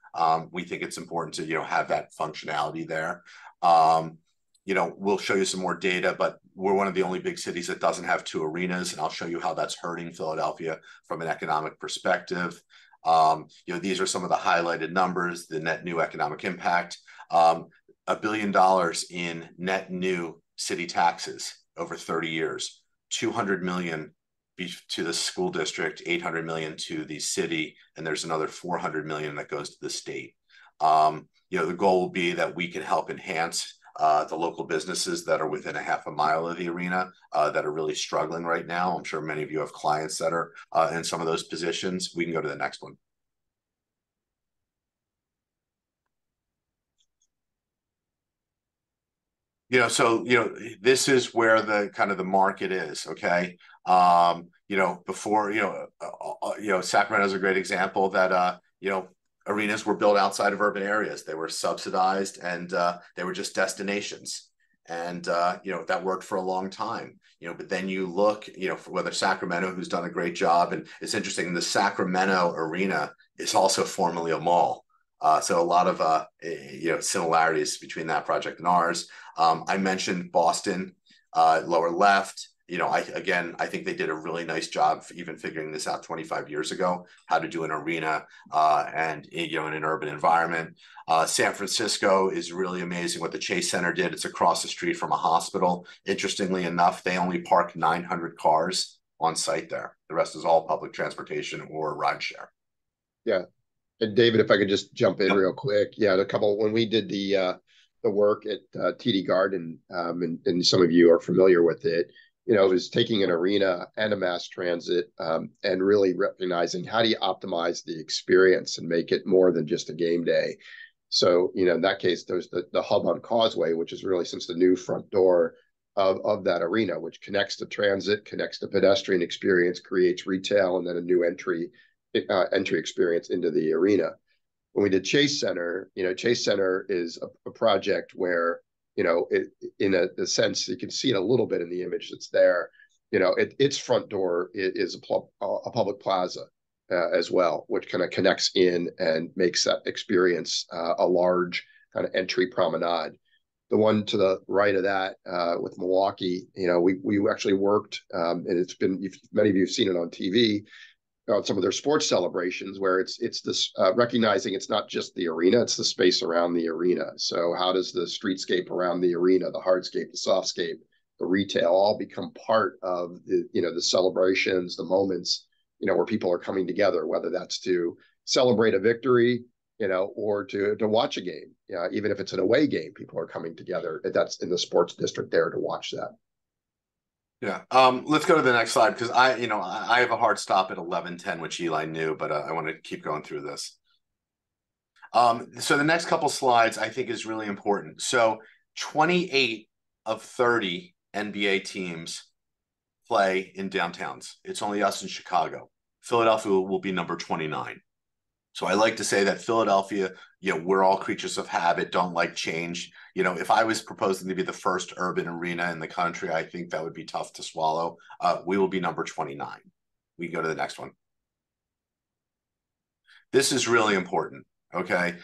we think it's important to, have that functionality there. We'll show you some more data, but we're one of the only big cities that doesn't have two arenas, and I'll show you how that's hurting Philadelphia from an economic perspective. These are some of the highlighted numbers, the net new economic impact, $1 billion in net new city taxes over 30 years, 200 million to the school district, 800 million to the city, and there's another 400 million that goes to the state. The goal will be that we can help enhance the local businesses that are within a half a mile of the arena that are really struggling right now. I'm sure many of you have clients that are in some of those positions. We can go to the next one. This is where the kind of the market is. Okay. Before, Sacramento is a great example that, arenas were built outside of urban areas. They were subsidized, and they were just destinations. And that worked for a long time. But then you look, for whether Sacramento, who's done a great job, and it's interesting, the Sacramento arena is also formerly a mall. So a lot of similarities between that project and ours. I mentioned Boston, lower left. I think they did a really nice job even figuring this out 25 years ago, how to do an arena and in an urban environment. San Francisco is really amazing what the Chase Center did. It's across the street from a hospital. Interestingly enough, they only park 900 cars on site there. The rest is all public transportation or rideshare. Yeah. And David, if I could just jump in real quick. Yeah, when we did the work at TD Garden, and some of you are familiar with it, it was taking an arena and a mass transit and really recognizing how do you optimize the experience and make it more than just a game day. So, in that case, there's the hub on Causeway, which is really since the new front door of that arena, which connects to transit, connects to pedestrian experience, creates retail, and then a new entry experience into the arena. When we did Chase Center, Chase Center is a project where, in a sense, you can see it a little bit in the image that's there. Its front door is a public plaza as well, which kind of connects in and makes that experience a large kind of entry promenade. The one to the right of that with Milwaukee, we actually worked, and it's been, many of you have seen it on TV, on some of their sports celebrations, where it's this recognizing it's not just the arena, it's the space around the arena. So how does the streetscape around the arena, the hardscape, the softscape, the retail all become part of the celebrations, the moments, where people are coming together, whether that's to celebrate a victory, or to watch a game. Even if it's an away game, people are coming together. That's in the sports district there to watch that. Yeah. Let's go to the next slide, because I have a hard stop at 11:10, which Eli knew, but I want to keep going through this. So the next couple slides I think is really important. So 28 of 30 NBA teams play in downtowns. It's only us in Chicago. Philadelphia will be number 29. So I like to say that Philadelphia, we're all creatures of habit, don't like change. If I was proposing to be the first urban arena in the country, I think that would be tough to swallow. We will be number 29. We can go to the next one. This is really important, okay?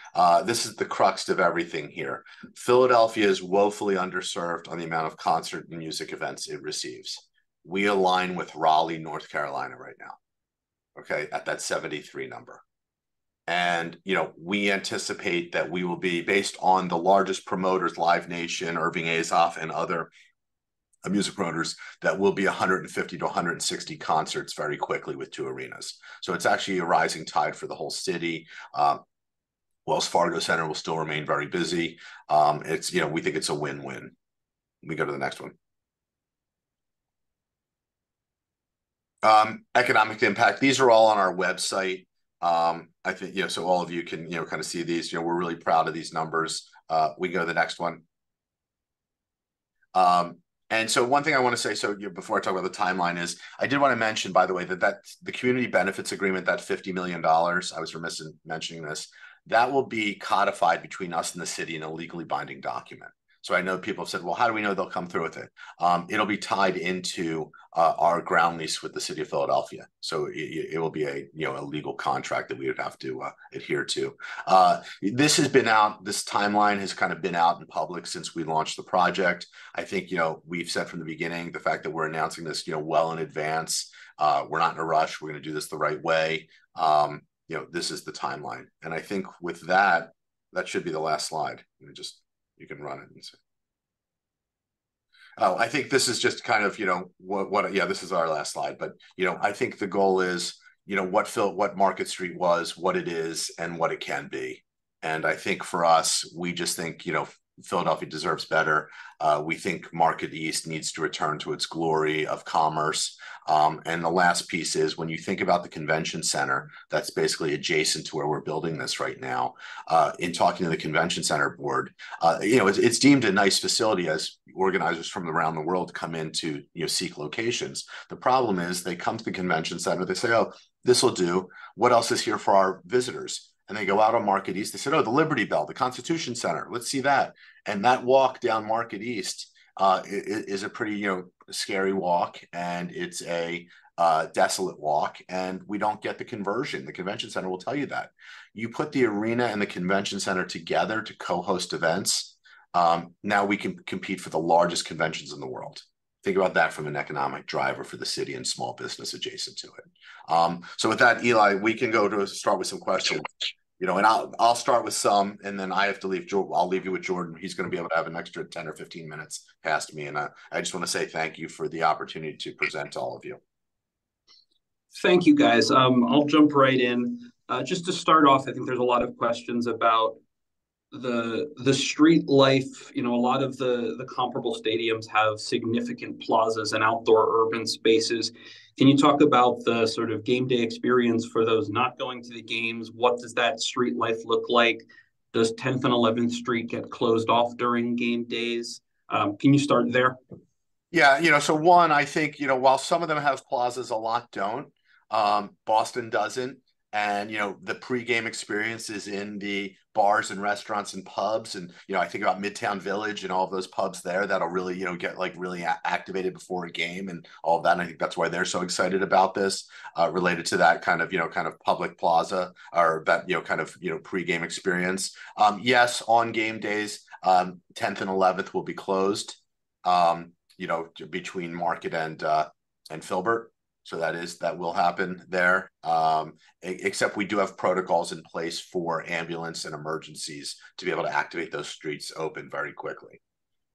This is the crux of everything here. Philadelphia is woefully underserved on the amount of concert and music events it receives. We align with Raleigh, North Carolina right now, okay, at that 73 number. And, we anticipate that we will be, based on the largest promoters, Live Nation, Irving Azoff, and other music promoters, that will be 150 to 160 concerts very quickly with 2 arenas. So it's actually a rising tide for the whole city. Wells Fargo Center will still remain very busy. It's, we think it's a win-win. We go to the next one. Economic impact. These are all on our website. I think, so all of you can, kind of see these. We're really proud of these numbers. We go to the next one. And so one thing I want to say, so before I talk about the timeline, is I did want to mention, by the way, that the community benefits agreement, that $50 million, I was remiss in mentioning this, that will be codified between us and the city in a legally binding document. So I know people have said, well, how do we know they'll come through with it? It'll be tied into our ground lease with the city of Philadelphia. So it will be a legal contract that we would have to adhere to. This has been out, this timeline has kind of been out in public since we launched the project. I think, we've said from the beginning, the fact that we're announcing this, well in advance, we're not in a rush, we're going to do this the right way. This is the timeline. And I think with that, that should be the last slide. You can run it and see. Oh, I think this is just kind of, this is our last slide, but, I think the goal is, what Market Street was, what it is, and what it can be. And I think for us, we just think, Philadelphia deserves better. We think Market East needs to return to its glory of commerce. And the last piece is, when you think about the convention center, that's basically adjacent to where we're building this right now. In talking to the convention center board, it's deemed a nice facility as organizers from around the world come in to seek locations. The problem is they come to the convention center, they say, oh, this will do. What else is here for our visitors? and they go out on Market East. They said, oh, the Liberty Bell, the Constitution Center, let's see that. And that walk down Market East is a pretty, scary walk, and it's a desolate walk, and we don't get the conversion. The convention center will tell you that. You put the arena and the convention center together to co-host events. Now we can compete for the largest conventions in the world. Think about that from an economic driver for the city and small business adjacent to it. So with that, Eli, we can go to start with some questions. And I'll start with some, and then I have to leave. I'll leave you with Jordan. He's going to be able to have an extra 10 or 15 minutes past me, and I just want to say thank you for the opportunity to present to all of you. Thank you, guys. I'll jump right in. Just to start off, I think there's a lot of questions about the street life. A lot of the comparable stadiums have significant plazas and outdoor urban spaces. Can you talk about the sort of game day experience for those not going to the games? What does that street life look like? Does 10th and 11th Street get closed off during game days? Can you start there? Yeah, so one, I think, while some of them have plazas, a lot don't. Boston doesn't. And, the pregame experience is in the bars and restaurants and pubs. And, I think about Midtown Village and all of those pubs there that'll really, get really activated before a game and all of that. And I think that's why they're so excited about this related to that kind of public plaza or that, pregame experience. Yes, on game days, 10th and 11th will be closed, between Market and Filbert. So that will happen there. Except we do have protocols in place for ambulance and emergencies to be able to activate those streets open very quickly.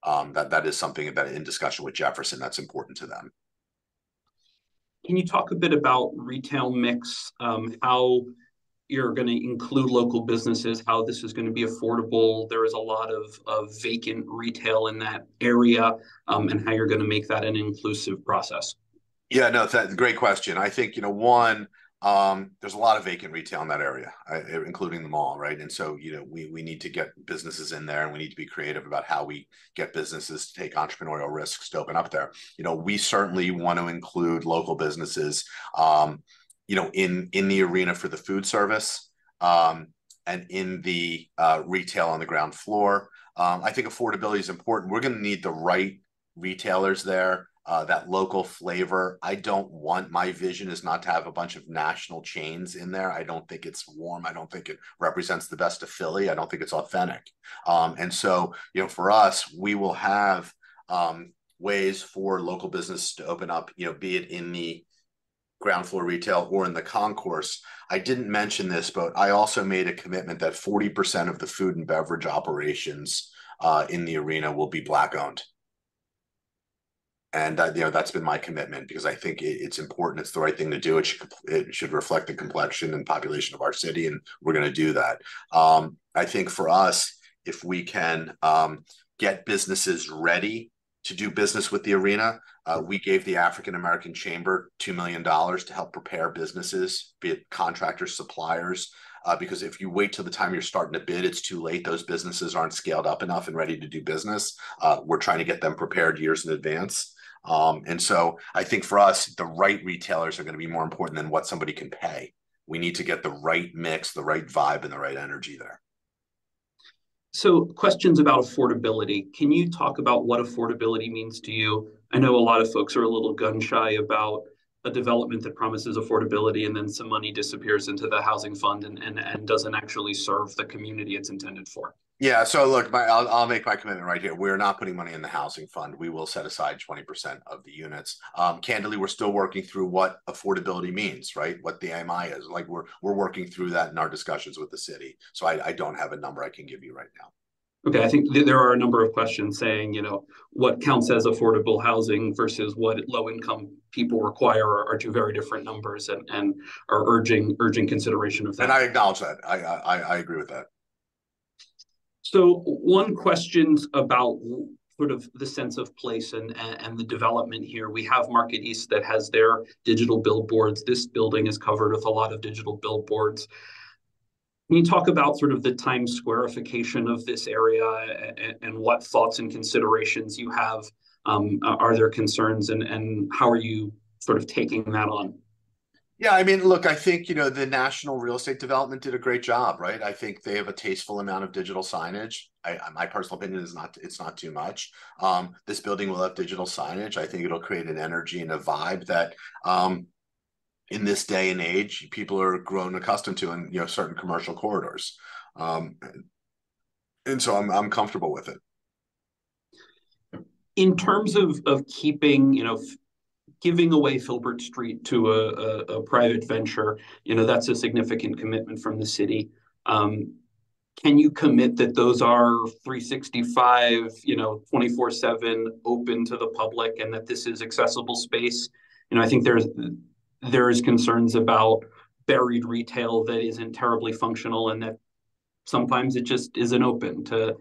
That is something that in discussion with Jefferson, that's important to them. Can you talk a bit about retail mix, how you're going to include local businesses, how this is going to be affordable? There is a lot of vacant retail in that area, and how you're going to make that an inclusive process. Yeah, no, that's a great question. I think, one, there's a lot of vacant retail in that area, including the mall, right? And so, we need to get businesses in there, and we need to be creative about how we get businesses to take entrepreneurial risks to open up there. We certainly want to include local businesses, in the arena for the food service, and in the retail on the ground floor. I think affordability is important. We're going to need the right retailers there. That local flavor. My vision is not to have a bunch of national chains in there. I don't think it's warm. I don't think it represents the best of Philly. I don't think it's authentic. And so, for us, we will have ways for local business to open up, be it in the ground floor retail or in the concourse. I didn't mention this, but I also made a commitment that 40% of the food and beverage operations in the arena will be Black owned. And that's been my commitment, because I think it's important. It's the right thing to do. It should reflect the complexion and population of our city, and we're going to do that. I think for us, if we can get businesses ready to do business with the arena, we gave the African American Chamber $2 million to help prepare businesses, be it contractors, suppliers. Because if you wait till the time you're starting to bid, it's too late. Those businesses aren't scaled up enough and ready to do business. We're trying to get them prepared years in advance. And so I think for us, the right retailers are going to be more important than what somebody can pay. We need to get the right mix, the right vibe, and the right energy there. So questions about affordability. Can you talk about what affordability means to you? I know a lot of folks are a little gun shy about a development that promises affordability and then some money disappears into the housing fund and doesn't actually serve the community it's intended for. Yeah, so look, I'll make my commitment right here. We're not putting money in the housing fund. We will set aside 20% of the units. Candidly, we're still working through what affordability means, right? What the AMI is. Like we're working through that in our discussions with the city. So I don't have a number I can give you right now. Okay, I think there are a number of questions saying, what counts as affordable housing versus what low-income people require are two very different numbers, and are urging consideration of that. And I acknowledge that. I agree with that. So one question about sort of the sense of place and the development here. We have Market East that has their digital billboards. This building is covered with a lot of digital billboards. Can you talk about sort of the Times Squareification of this area and what thoughts and considerations you have? Are there concerns, and how are you sort of taking that on? Yeah, I mean, look, I think, the National Real Estate Development did a great job, right? I think they have a tasteful amount of digital signage. My personal opinion is it's not too much. This building will have digital signage. I think it'll create an energy and a vibe that, in this day and age, people are grown accustomed to in, certain commercial corridors. And so I'm comfortable with it. In terms of keeping, giving away Filbert Street to a private venture, that's a significant commitment from the city. Can you commit that those are 365, 24/7 open to the public, and that this is accessible space? I think there is concerns about buried retail that isn't terribly functional, and that sometimes it just isn't open to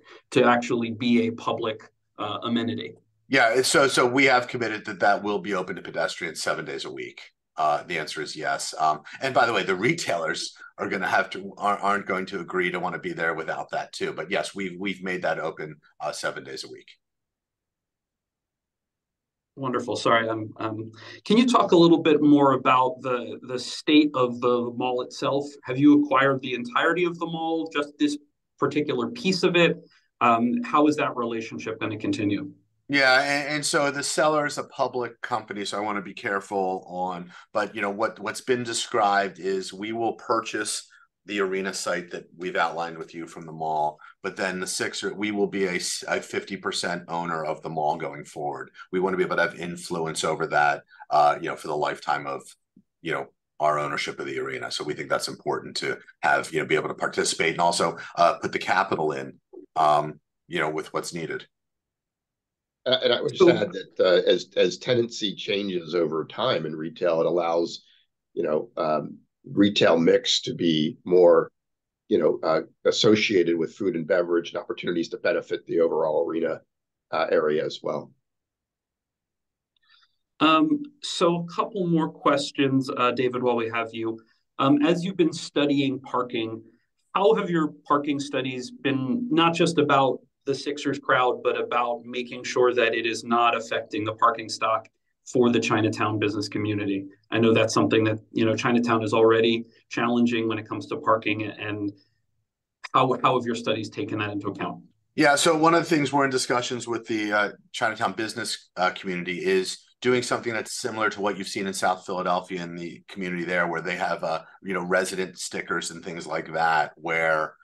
actually be a public amenity. Yeah, so we have committed that will be open to pedestrians 7 days a week. The answer is yes. And by the way, the retailers are going to aren't going to agree to want to be there without that too. But yes, we've made that open 7 days a week. Wonderful. Sorry, can you talk a little bit more about the state of the mall itself? Have you acquired the entirety of the mall, just this particular piece of it? How is that relationship going to continue? Yeah, and so the seller is a public company, so I want to be careful on. But what's been described is we will purchase the arena site that we've outlined with you from the mall, but then we will be a 50% owner of the mall going forward. We want to be able to have influence over that, for the lifetime of, our ownership of the arena. So we think that's important to have, be able to participate and also put the capital in, with what's needed. And I would just add that as tenancy changes over time in retail, it allows, retail mix to be more, associated with food and beverage and opportunities to benefit the overall arena area as well. So a couple more questions, David, while we have you. As you've been studying parking, how have your parking studies been not just about the Sixers crowd, but about making sure that it is not affecting the parking stock for the Chinatown business community? I know that's something that, Chinatown is already challenging when it comes to parking, and how have your studies taken that into account? Yeah, so one of the things we're in discussions with the Chinatown business community is doing something that's similar to what you've seen in South Philadelphia in the community there, where they have, resident stickers and things like that, where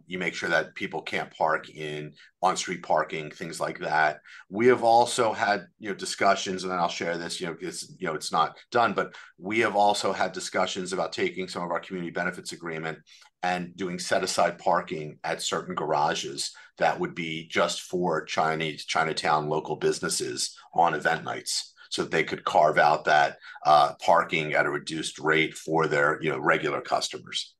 you make sure that people can't park in on-street parking, things like that. We have also had, discussions, and then I'll share this, it's not done, but we have also had discussions about taking some of our community benefits agreement and doing set-aside parking at certain garages that would be just for Chinatown local businesses on event nights, so that they could carve out that parking at a reduced rate for their, regular customers.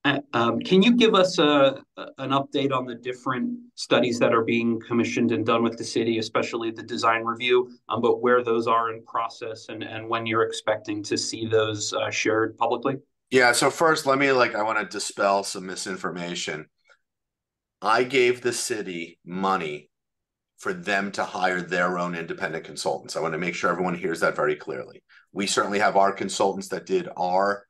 Can you give us an update on the different studies that are being commissioned and done with the city, especially the design review, but where those are in process and when you're expecting to see those shared publicly? Yeah, so first, I want to dispel some misinformation. I gave the city money for them to hire their own independent consultants. I want to make sure everyone hears that very clearly. We certainly have our consultants that did our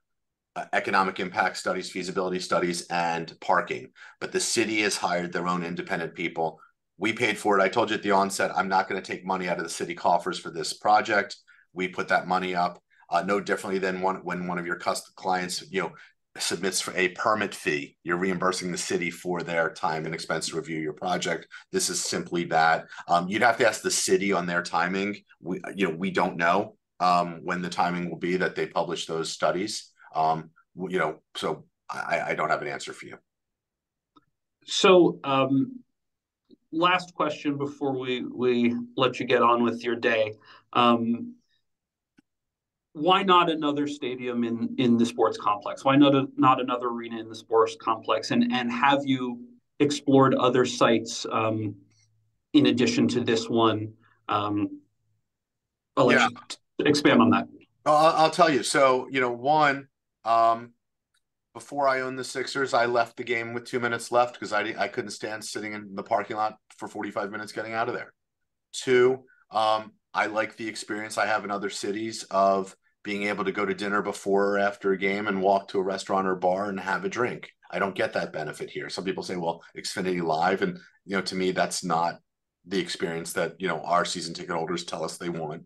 economic impact studies, feasibility studies, and parking, but the city has hired their own independent people. We paid for it. I told you at the onset, I'm not going to take money out of the city coffers for this project. We put that money up, no differently than when one of your clients, submits for a permit fee. You're reimbursing the city for their time and expense to review your project. This is simply that. You'd have to ask the city on their timing. We don't know when the timing will be that they publish those studies. So I don't have an answer for you. So last question before we let you get on with your day. Why not another stadium in the sports complex? Why not another arena in the sports complex? And have you explored other sites in addition to this one? I'll let you expand on that. I'll tell you. So, one, before I owned the Sixers, I left the game with 2 minutes left because I couldn't stand sitting in the parking lot for 45 minutes getting out of there. Two, I like the experience I have in other cities of being able to go to dinner before or after a game and walk to a restaurant or bar and have a drink. I don't get that benefit here. Some people say, well, Xfinity Live. And, to me, that's not the experience that, our season ticket holders tell us they want.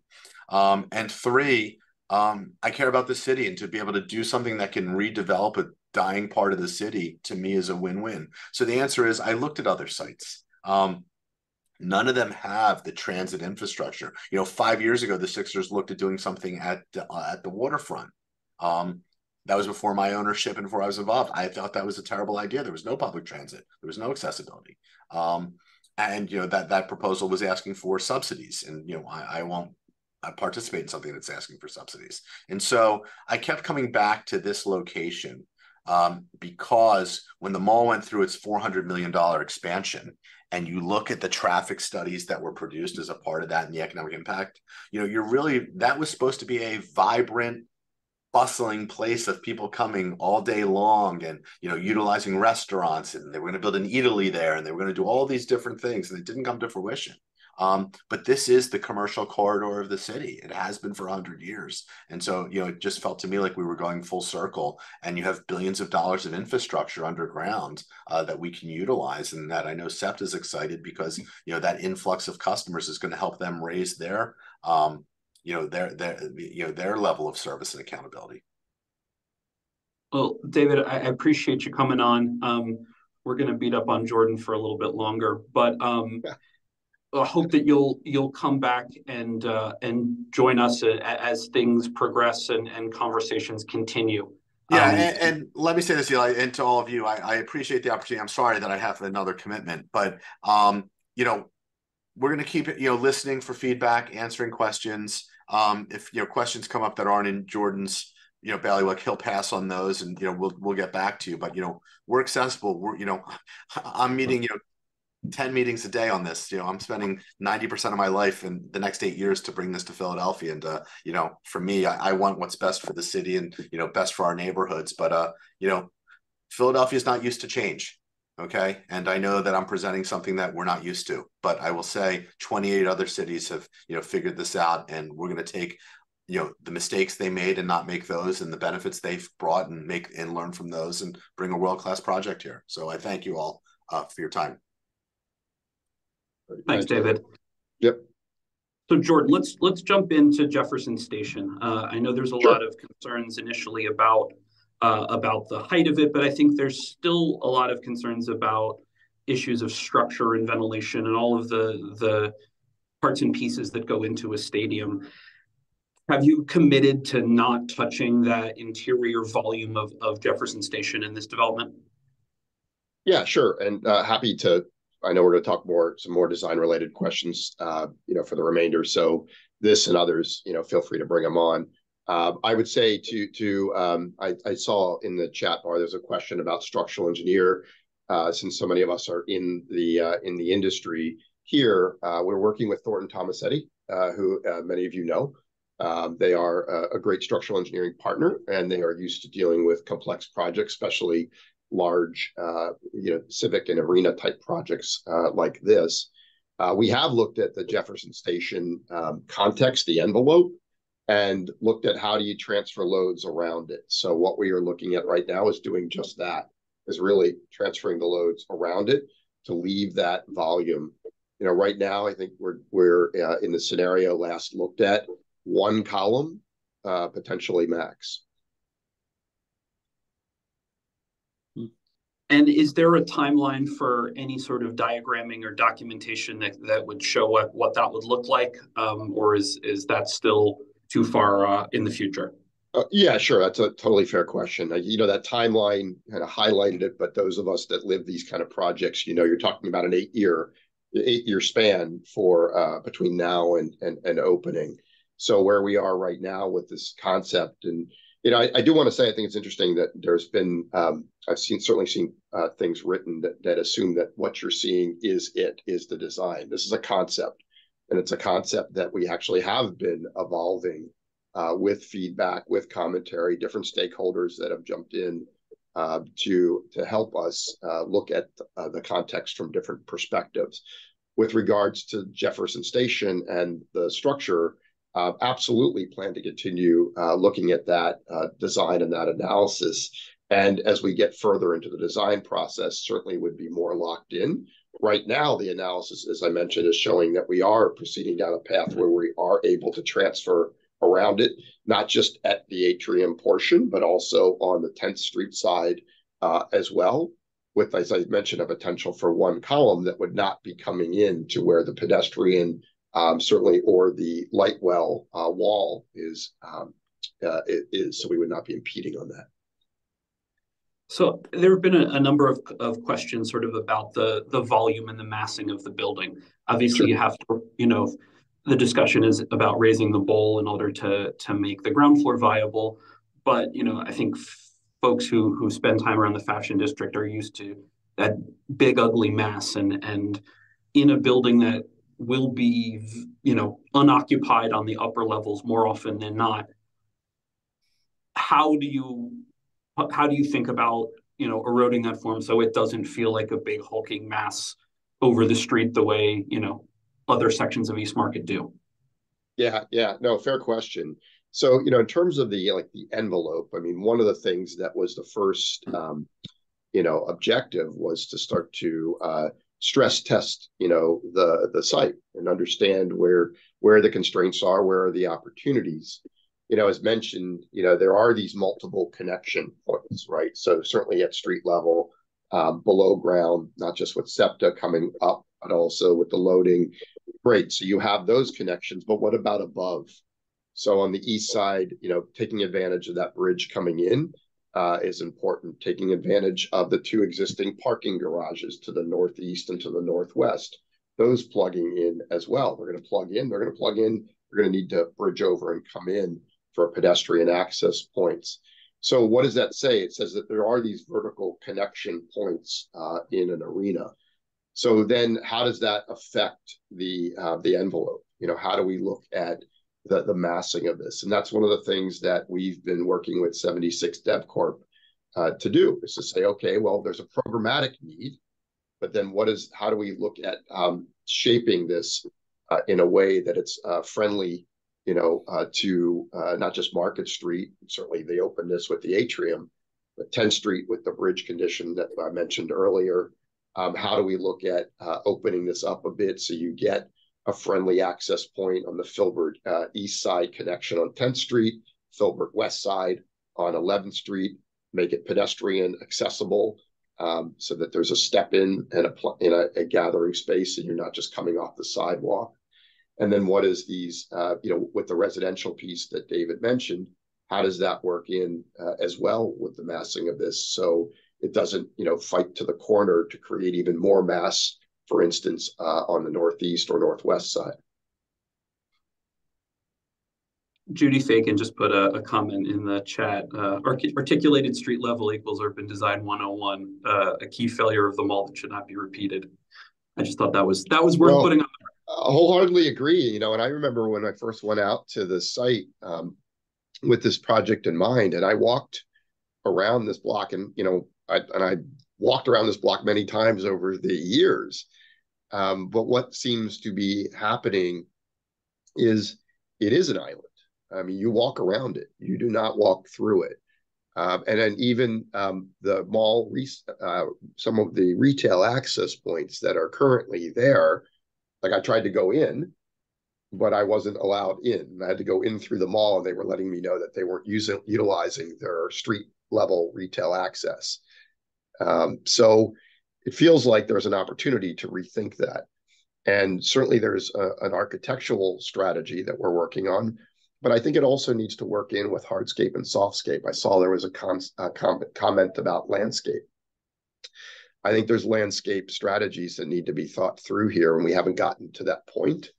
And three, I care about the city, and to be able to do something that can redevelop a dying part of the city, to me, is a win-win. So the answer is I looked at other sites. None of them have the transit infrastructure. 5 years ago, the Sixers looked at doing something at the waterfront. That was before my ownership and before I was involved. I thought that was a terrible idea. There was no public transit. There was no accessibility. And that proposal was asking for subsidies. And I won't participate in something that's asking for subsidies. And so I kept coming back to this location because when the mall went through its $400 million expansion, and you look at the traffic studies that were produced as a part of that and the economic impact, that was supposed to be a vibrant, bustling place of people coming all day long and, utilizing restaurants, and they were going to build an eataly there, and they were going to do all these different things, and it didn't come to fruition. But this is the commercial corridor of the city. It has been for 100 years. And so, it just felt to me like we were going full circle, and you have billions of dollars of infrastructure underground that we can utilize. And that I know SEPT is excited because, that influx of customers is going to help them raise their level of service and accountability. Well, David, I appreciate you coming on. We're going to beat up on Jordan for a little bit longer, but I hope that you'll come back and join us as things progress and conversations continue. Yeah, and let me say this, Eli, and to all of you, I appreciate the opportunity. I'm sorry that I have another commitment, but we're going to keep it, listening for feedback, answering questions. If questions come up that aren't in Jordan's bailiwick, he'll pass on those, and we'll get back to you. But we're accessible. I'm meeting 10 meetings a day on this. I'm spending 90% of my life in the next 8 years to bring this to Philadelphia. And for me, I want what's best for the city and best for our neighborhoods. But Philadelphia is not used to change. Okay. And I know that I'm presenting something that we're not used to, but I will say 28 other cities have, figured this out, and we're going to take, the mistakes they made and not make those, and the benefits they've brought and learn from those, and bring a world-class project here. So I thank you all for your time. Thanks, David. Yep. So Jordan, let's jump into Jefferson Station. I know there's a lot of concerns initially about the height of it, but I think there's still a lot of concerns about issues of structure and ventilation and all of the parts and pieces that go into a stadium. Have you committed to not touching that interior volume of Jefferson Station in this development? Yeah, sure. And happy to. I know we're going to talk some more design related questions, for the remainder. So this and others, feel free to bring them on. I would say I saw in the chat bar, there's a question about structural engineer. Since so many of us are in the industry here, we're working with Thornton Tomasetti, who many of you know. They are a great structural engineering partner, and they are used to dealing with complex projects, especially large, civic and arena type projects like this. We have looked at the Jefferson Station context, the envelope, and looked at how do you transfer loads around it. So what we are looking at right now is doing just that, is really transferring the loads around it to leave that volume. Right now, I think we're in the scenario last looked at, one column, potentially max. And is there a timeline for any sort of diagramming or documentation that would show what that would look like? Or is that still too far in the future? Yeah, sure. That's a totally fair question. That timeline kind of highlighted it, but those of us that live these kind of projects, you're talking about an 8-year span for between now and opening. So where we are right now with this concept, and I do want to say, I think it's interesting that there's been I've certainly seen things written that assume that what you're seeing is the design. This is a concept, and it's a concept that we actually have been evolving with feedback, with commentary, different stakeholders that have jumped in to help us look at the context from different perspectives. with regards to Jefferson Station and the structure, absolutely plan to continue looking at that design and that analysis. And as we get further into the design process, certainly would be more locked in. Right now, the analysis, as I mentioned, is showing that we are proceeding down a path where we are able to transfer around it, not just at the atrium portion, but also on the 10th Street side as well, with, as I mentioned, a potential for one column that would not be coming in to where the pedestrian certainly or the light well wall is. So we would not be impeding on that. So there have been a number of questions sort of about the volume and the massing of the building. Obviously, you have to, the discussion is about raising the bowl in order to make the ground floor viable. But, I think folks who spend time around the Fashion District are used to that big, ugly mass. And in a building that will be, unoccupied on the upper levels more often than not, how do you think about, eroding that form so it doesn't feel like a big hulking mass over the street the way, other sections of East Market do? Yeah. No, fair question. So, in terms of the envelope, I mean, one of the things that was the first, objective was to start to stress test, the site and understand where the constraints are, where are the opportunities. As mentioned, there are these multiple connection points, right? So certainly at street level, below ground, not just with SEPTA coming up, but also with the loading. Great. So you have those connections, but what about above? So on the east side, taking advantage of that bridge coming in is important. Taking advantage of the two existing parking garages to the northeast and to the northwest, those plugging in as well. They're going to plug in. They're going to need to bridge over and come in for pedestrian access points. So what does that say? It says that there are these vertical connection points in an arena. So then how does that affect the envelope? How do we look at the massing of this? And that's one of the things that we've been working with 76 DevCorp to do, is to say, okay, well, there's a programmatic need, but then how do we look at shaping this in a way that it's friendly, to not just Market Street, certainly the openness with the atrium, but 10th Street with the bridge condition that I mentioned earlier. How do we look at opening this up a bit so you get a friendly access point on the Filbert east side connection on 10th Street, Filbert west side on 11th Street, make it pedestrian accessible so that there's a step in and a gathering space and you're not just coming off the sidewalk. And then what is these, with the residential piece that David mentioned, how does that work in as well with the massing of this? So it doesn't, fight to the corner to create even more mass, for instance, on the northeast or northwest side. Judy Fagan just put a comment in the chat. Articulated street level equals urban design 101, a key failure of the mall that should not be repeated. I just thought that was worth putting on. I wholeheartedly agree, and I remember when I first went out to the site with this project in mind, and I walked around this block, and I walked around this block many times over the years. But what seems to be happening is it is an island. I mean, you walk around it, you do not walk through it. And then even the mall, some of the retail access points that are currently there, like I tried to go in, but I wasn't allowed in. I had to go in through the mall, and they were letting me know that they weren't utilizing their street level retail access. So it feels like there's an opportunity to rethink that. And certainly there's an architectural strategy that we're working on, but I think it also needs to work in with hardscape and softscape. I saw there was a comment about landscape. I think there's landscape strategies that need to be thought through here, and we haven't gotten to that point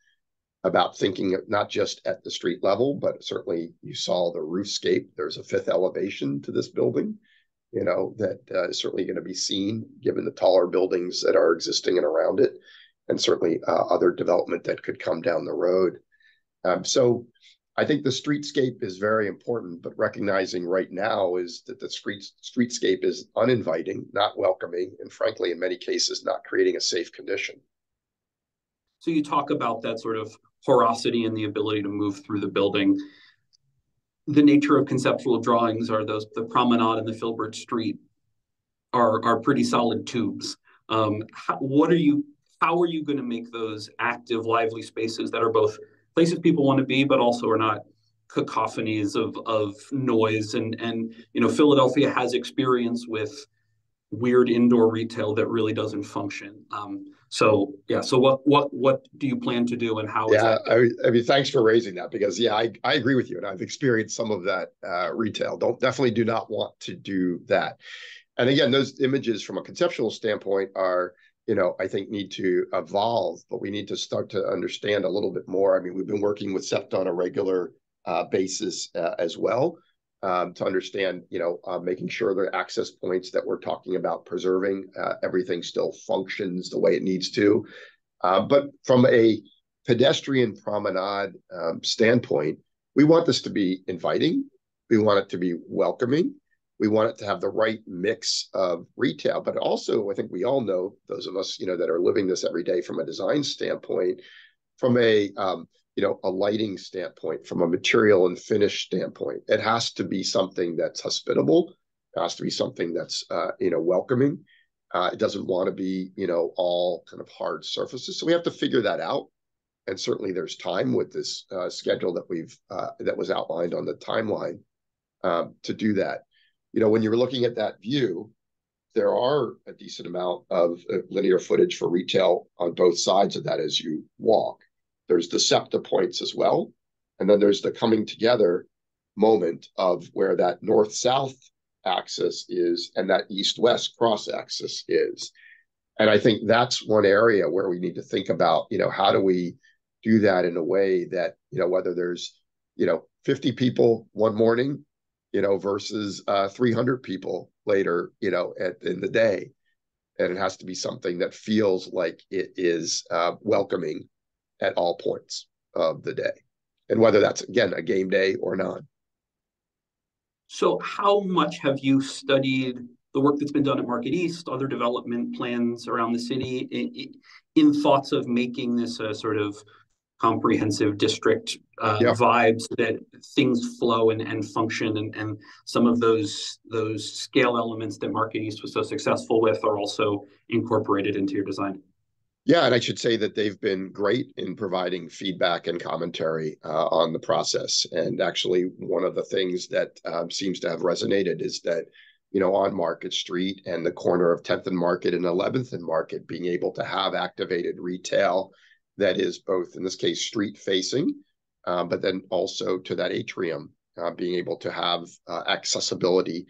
about thinking not just at the street level, but certainly you saw the roofscape. There's a fifth elevation to this building, that is certainly going to be seen given the taller buildings that are existing and around it, and certainly other development that could come down the road. So I think the streetscape is very important, but recognizing right now is that the streetscape is uninviting, not welcoming, and frankly, in many cases, not creating a safe condition. So you talk about that sort of porosity and the ability to move through the building. The nature of conceptual drawings are the promenade and the Filbert Street are pretty solid tubes. How are you going to make those active, lively spaces that are both places people want to be, but also are not cacophonies of noise? And Philadelphia has experience with weird indoor retail that really doesn't function. So what do you plan to do, and how is that? I mean, thanks for raising that, because I agree with you, and I've experienced some of that retail. Definitely do not want to do that. And again, those images from a conceptual standpoint are, I think need to evolve, but we need to start to understand a little bit more. I mean, we've been working with SEPTA on a regular basis as well, to understand, making sure the access points that we're talking about preserving, everything still functions the way it needs to. But from a pedestrian promenade standpoint, we want this to be inviting. We want it to be welcoming. We want it to have the right mix of retail, but also I think we all know, those of us, that are living this every day from a design standpoint, from a lighting standpoint, from a material and finish standpoint, it has to be something that's hospitable. It has to be something that's, welcoming. It doesn't want to be, all kind of hard surfaces. So we have to figure that out. And certainly there's time with this schedule that was outlined on the timeline to do that. When you're looking at that view, there are a decent amount of linear footage for retail on both sides of that as you walk. There's the SEPTA points as well. And then there's the coming together moment of where that north-south axis is and that east-west cross axis is. And I think that's one area where we need to think about, how do we do that in a way that, whether there's, 50 people one morning, versus 300 people later, in the day. And it has to be something that feels like it is welcoming at all points of the day. And whether that's, again, a game day or not. So how much have you studied the work that's been done at Market East, other development plans around the city, in thoughts of making this a sort of comprehensive district vibes, that things flow and function, and some of those scale elements that Market East was so successful with are also incorporated into your design? Yeah, and I should say that they've been great in providing feedback and commentary on the process. And actually, one of the things that seems to have resonated is that, on Market Street and the corner of 10th and Market and 11th and Market, being able to have activated retail that is both, in this case, street facing, but then also to that atrium, being able to have accessibility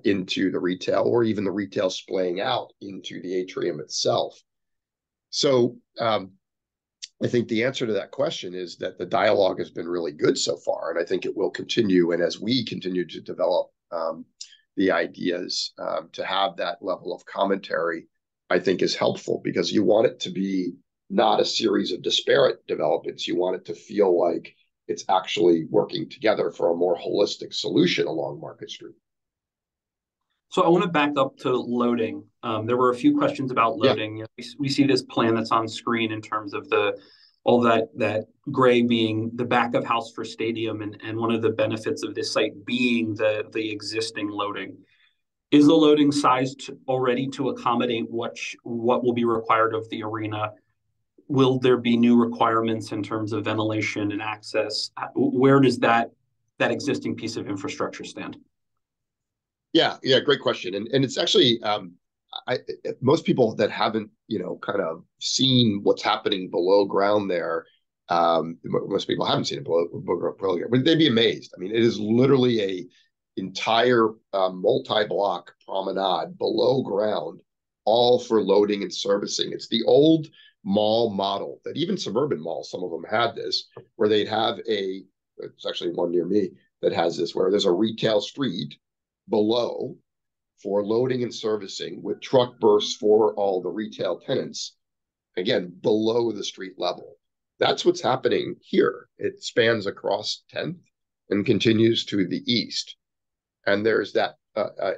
into the retail, or even the retail splaying out into the atrium itself. So I think the answer to that question is that the dialogue has been really good so far, and I think it will continue. And as we continue to develop the ideas, to have that level of commentary, I think is helpful, because you want it to be not a series of disparate developments. You want it to feel like it's actually working together for a more holistic solution along Market Street. So I want to back up to loading. There were a few questions about loading. Yeah. We see this plan that's on screen in terms of all that gray being the back of house for stadium, and one of the benefits of this site being the existing loading. Is the loading sized already to accommodate what will be required of the arena? Will there be new requirements in terms of ventilation and access? Where does that existing piece of infrastructure stand? Yeah, great question. And it's actually, most people that haven't, kind of seen what's happening below ground there, most people haven't seen it below ground, but they'd be amazed. I mean, it is literally a entire multi-block promenade below ground, all for loading and servicing. It's the old mall model that even suburban malls, some of them had this, where they'd have it's actually one near me that has this, where there's a retail street below for loading and servicing with truck bursts for all the retail tenants, again, below the street level. That's what's happening here. It spans across 10th and continues to the east. And there's that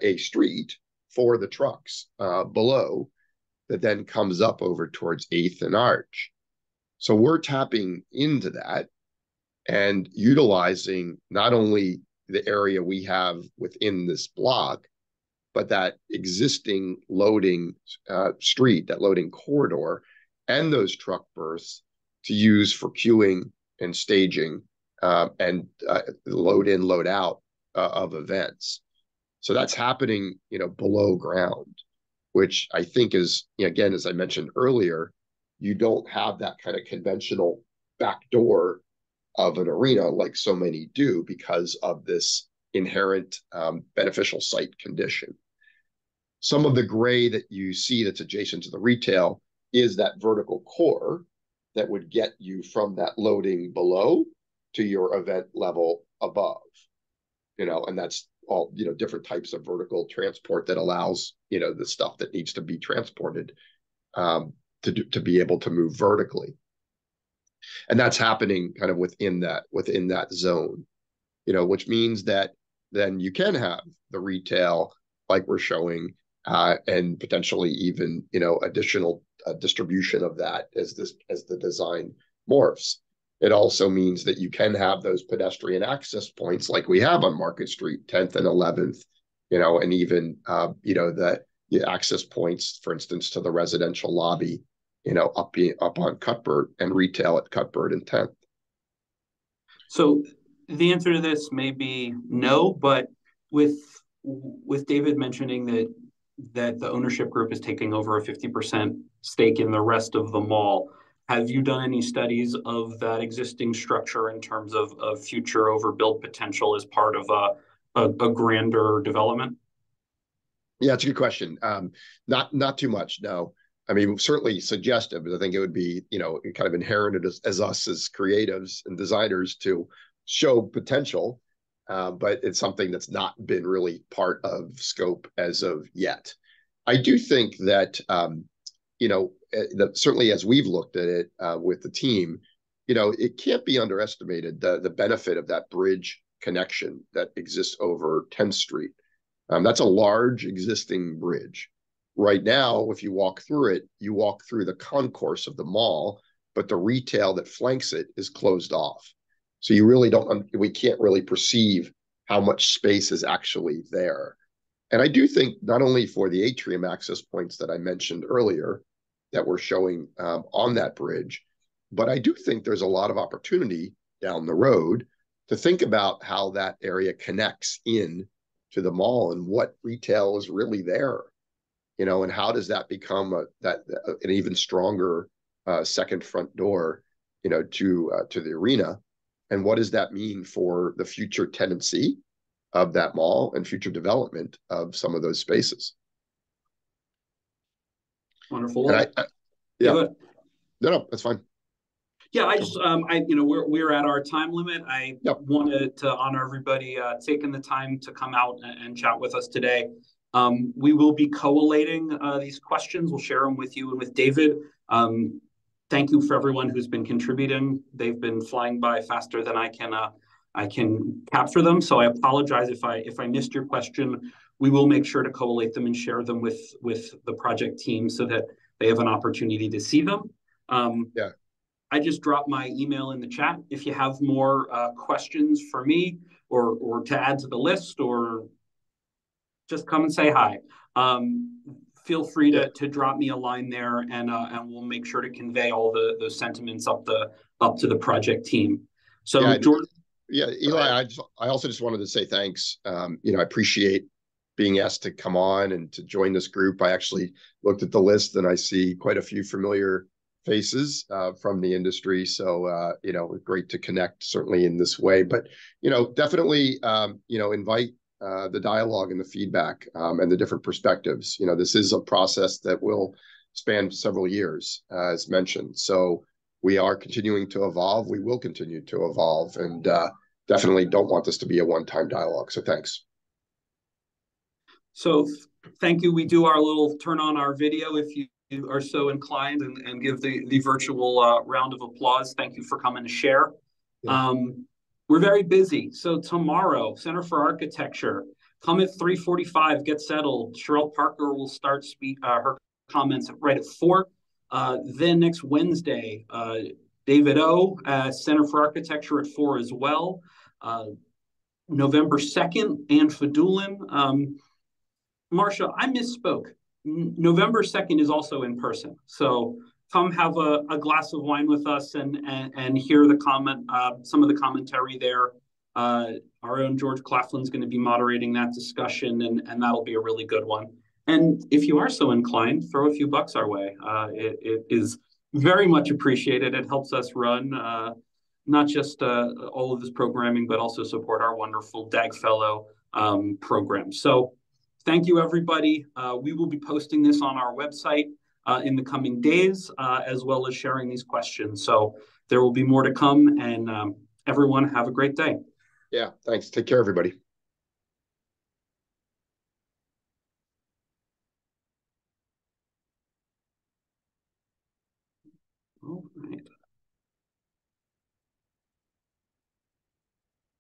a street for the trucks below that then comes up over towards 8th and Arch. So we're tapping into that and utilizing not only the area we have within this block, but that existing loading street, that loading corridor, and those truck berths to use for queuing and staging and load in, load out of events. So that's happening, below ground, which I think is, again, as I mentioned earlier, you don't have that kind of conventional back door of an arena like so many do because of this inherent beneficial site condition. Some of the gray that you see that's adjacent to the retail is that vertical core that would get you from that loading below to your event level above, and that's all, different types of vertical transport that allows, the stuff that needs to be transported to be able to move vertically. And that's happening kind of within that zone, which means that then you can have the retail like we're showing, and potentially even, additional distribution of that as the design morphs. It also means that you can have those pedestrian access points like we have on Market Street, 10th and 11th, and even, the access points, for instance, to the residential lobby, up on Cuthbert, and retail at Cuthbert and 10th. So the answer to this may be no, but with David mentioning that the ownership group is taking over a 50% stake in the rest of the mall, have you done any studies of that existing structure in terms of future overbuild potential as part of a grander development? Yeah, it's a good question. Not too much, no. I mean, certainly suggestive, but I think it would be, kind of inherited as us as creatives and designers to show potential, but it's something that's not been really part of scope as of yet. I do think that, that certainly as we've looked at it with the team, it can't be underestimated the benefit of that bridge connection that exists over 10th Street. That's a large existing bridge. Right now, if you walk through it, you walk through the concourse of the mall, but the retail that flanks it is closed off. So we can't really perceive how much space is actually there. And I do think not only for the atrium access points that I mentioned earlier that we're showing on that bridge, but I do think there's a lot of opportunity down the road to think about how that area connects in to the mall and what retail is really there, and how does that become an even stronger second front door, to the arena, and what does that mean for the future tenancy of that mall and future development of some of those spaces. Wonderful. Yeah. No, that's fine. Yeah, I just, we're at our time limit. I wanted to honor everybody taking the time to come out and chat with us today. We will be collating these questions. We'll share them with you and with David. Thank you for everyone who's been contributing. They've been flying by faster than I can capture them. So I apologize if I missed your question. We will make sure to collate them and share them with the project team so that they have an opportunity to see them. I just dropped my email in the chat. If you have more questions for me or to add to the list, or just come and say hi, feel free to drop me a line there, and we'll make sure to convey all those sentiments up to the project team. So Jordan. Yeah, Eli, I also just wanted to say thanks. I appreciate being asked to come on and to join this group. I actually looked at the list and I see quite a few familiar faces from the industry. So, great to connect certainly in this way, but, definitely, invite the dialogue and the feedback and the different perspectives. This is a process that will span several years, as mentioned. So we are continuing to evolve. We will continue to evolve, and definitely don't want this to be a one-time dialogue. So thanks. So thank you. We do our little turn on our video if you are so inclined, and give the virtual round of applause. Thank you for coming to share. We're very busy. So tomorrow, Center for Architecture, come at 3:45, get settled. Cheryl Parker will start her comments right at 4. Then next Wednesday, David O, Center for Architecture at 4 as well. November 2nd, Ann Fedulin. Marcia, I misspoke. November 2nd is also in person. So come have a glass of wine with us and hear the some of the commentary there. Our own George Claflin's going to be moderating that discussion, and that'll be a really good one. And if you are so inclined, throw a few bucks our way. It is very much appreciated. It helps us run not just all of this programming, but also support our wonderful DAG Fellow program. So thank you, everybody. We will be posting this on our website in the coming days, as well as sharing these questions. So there will be more to come, and everyone have a great day. Yeah, thanks. Take care, everybody. All right.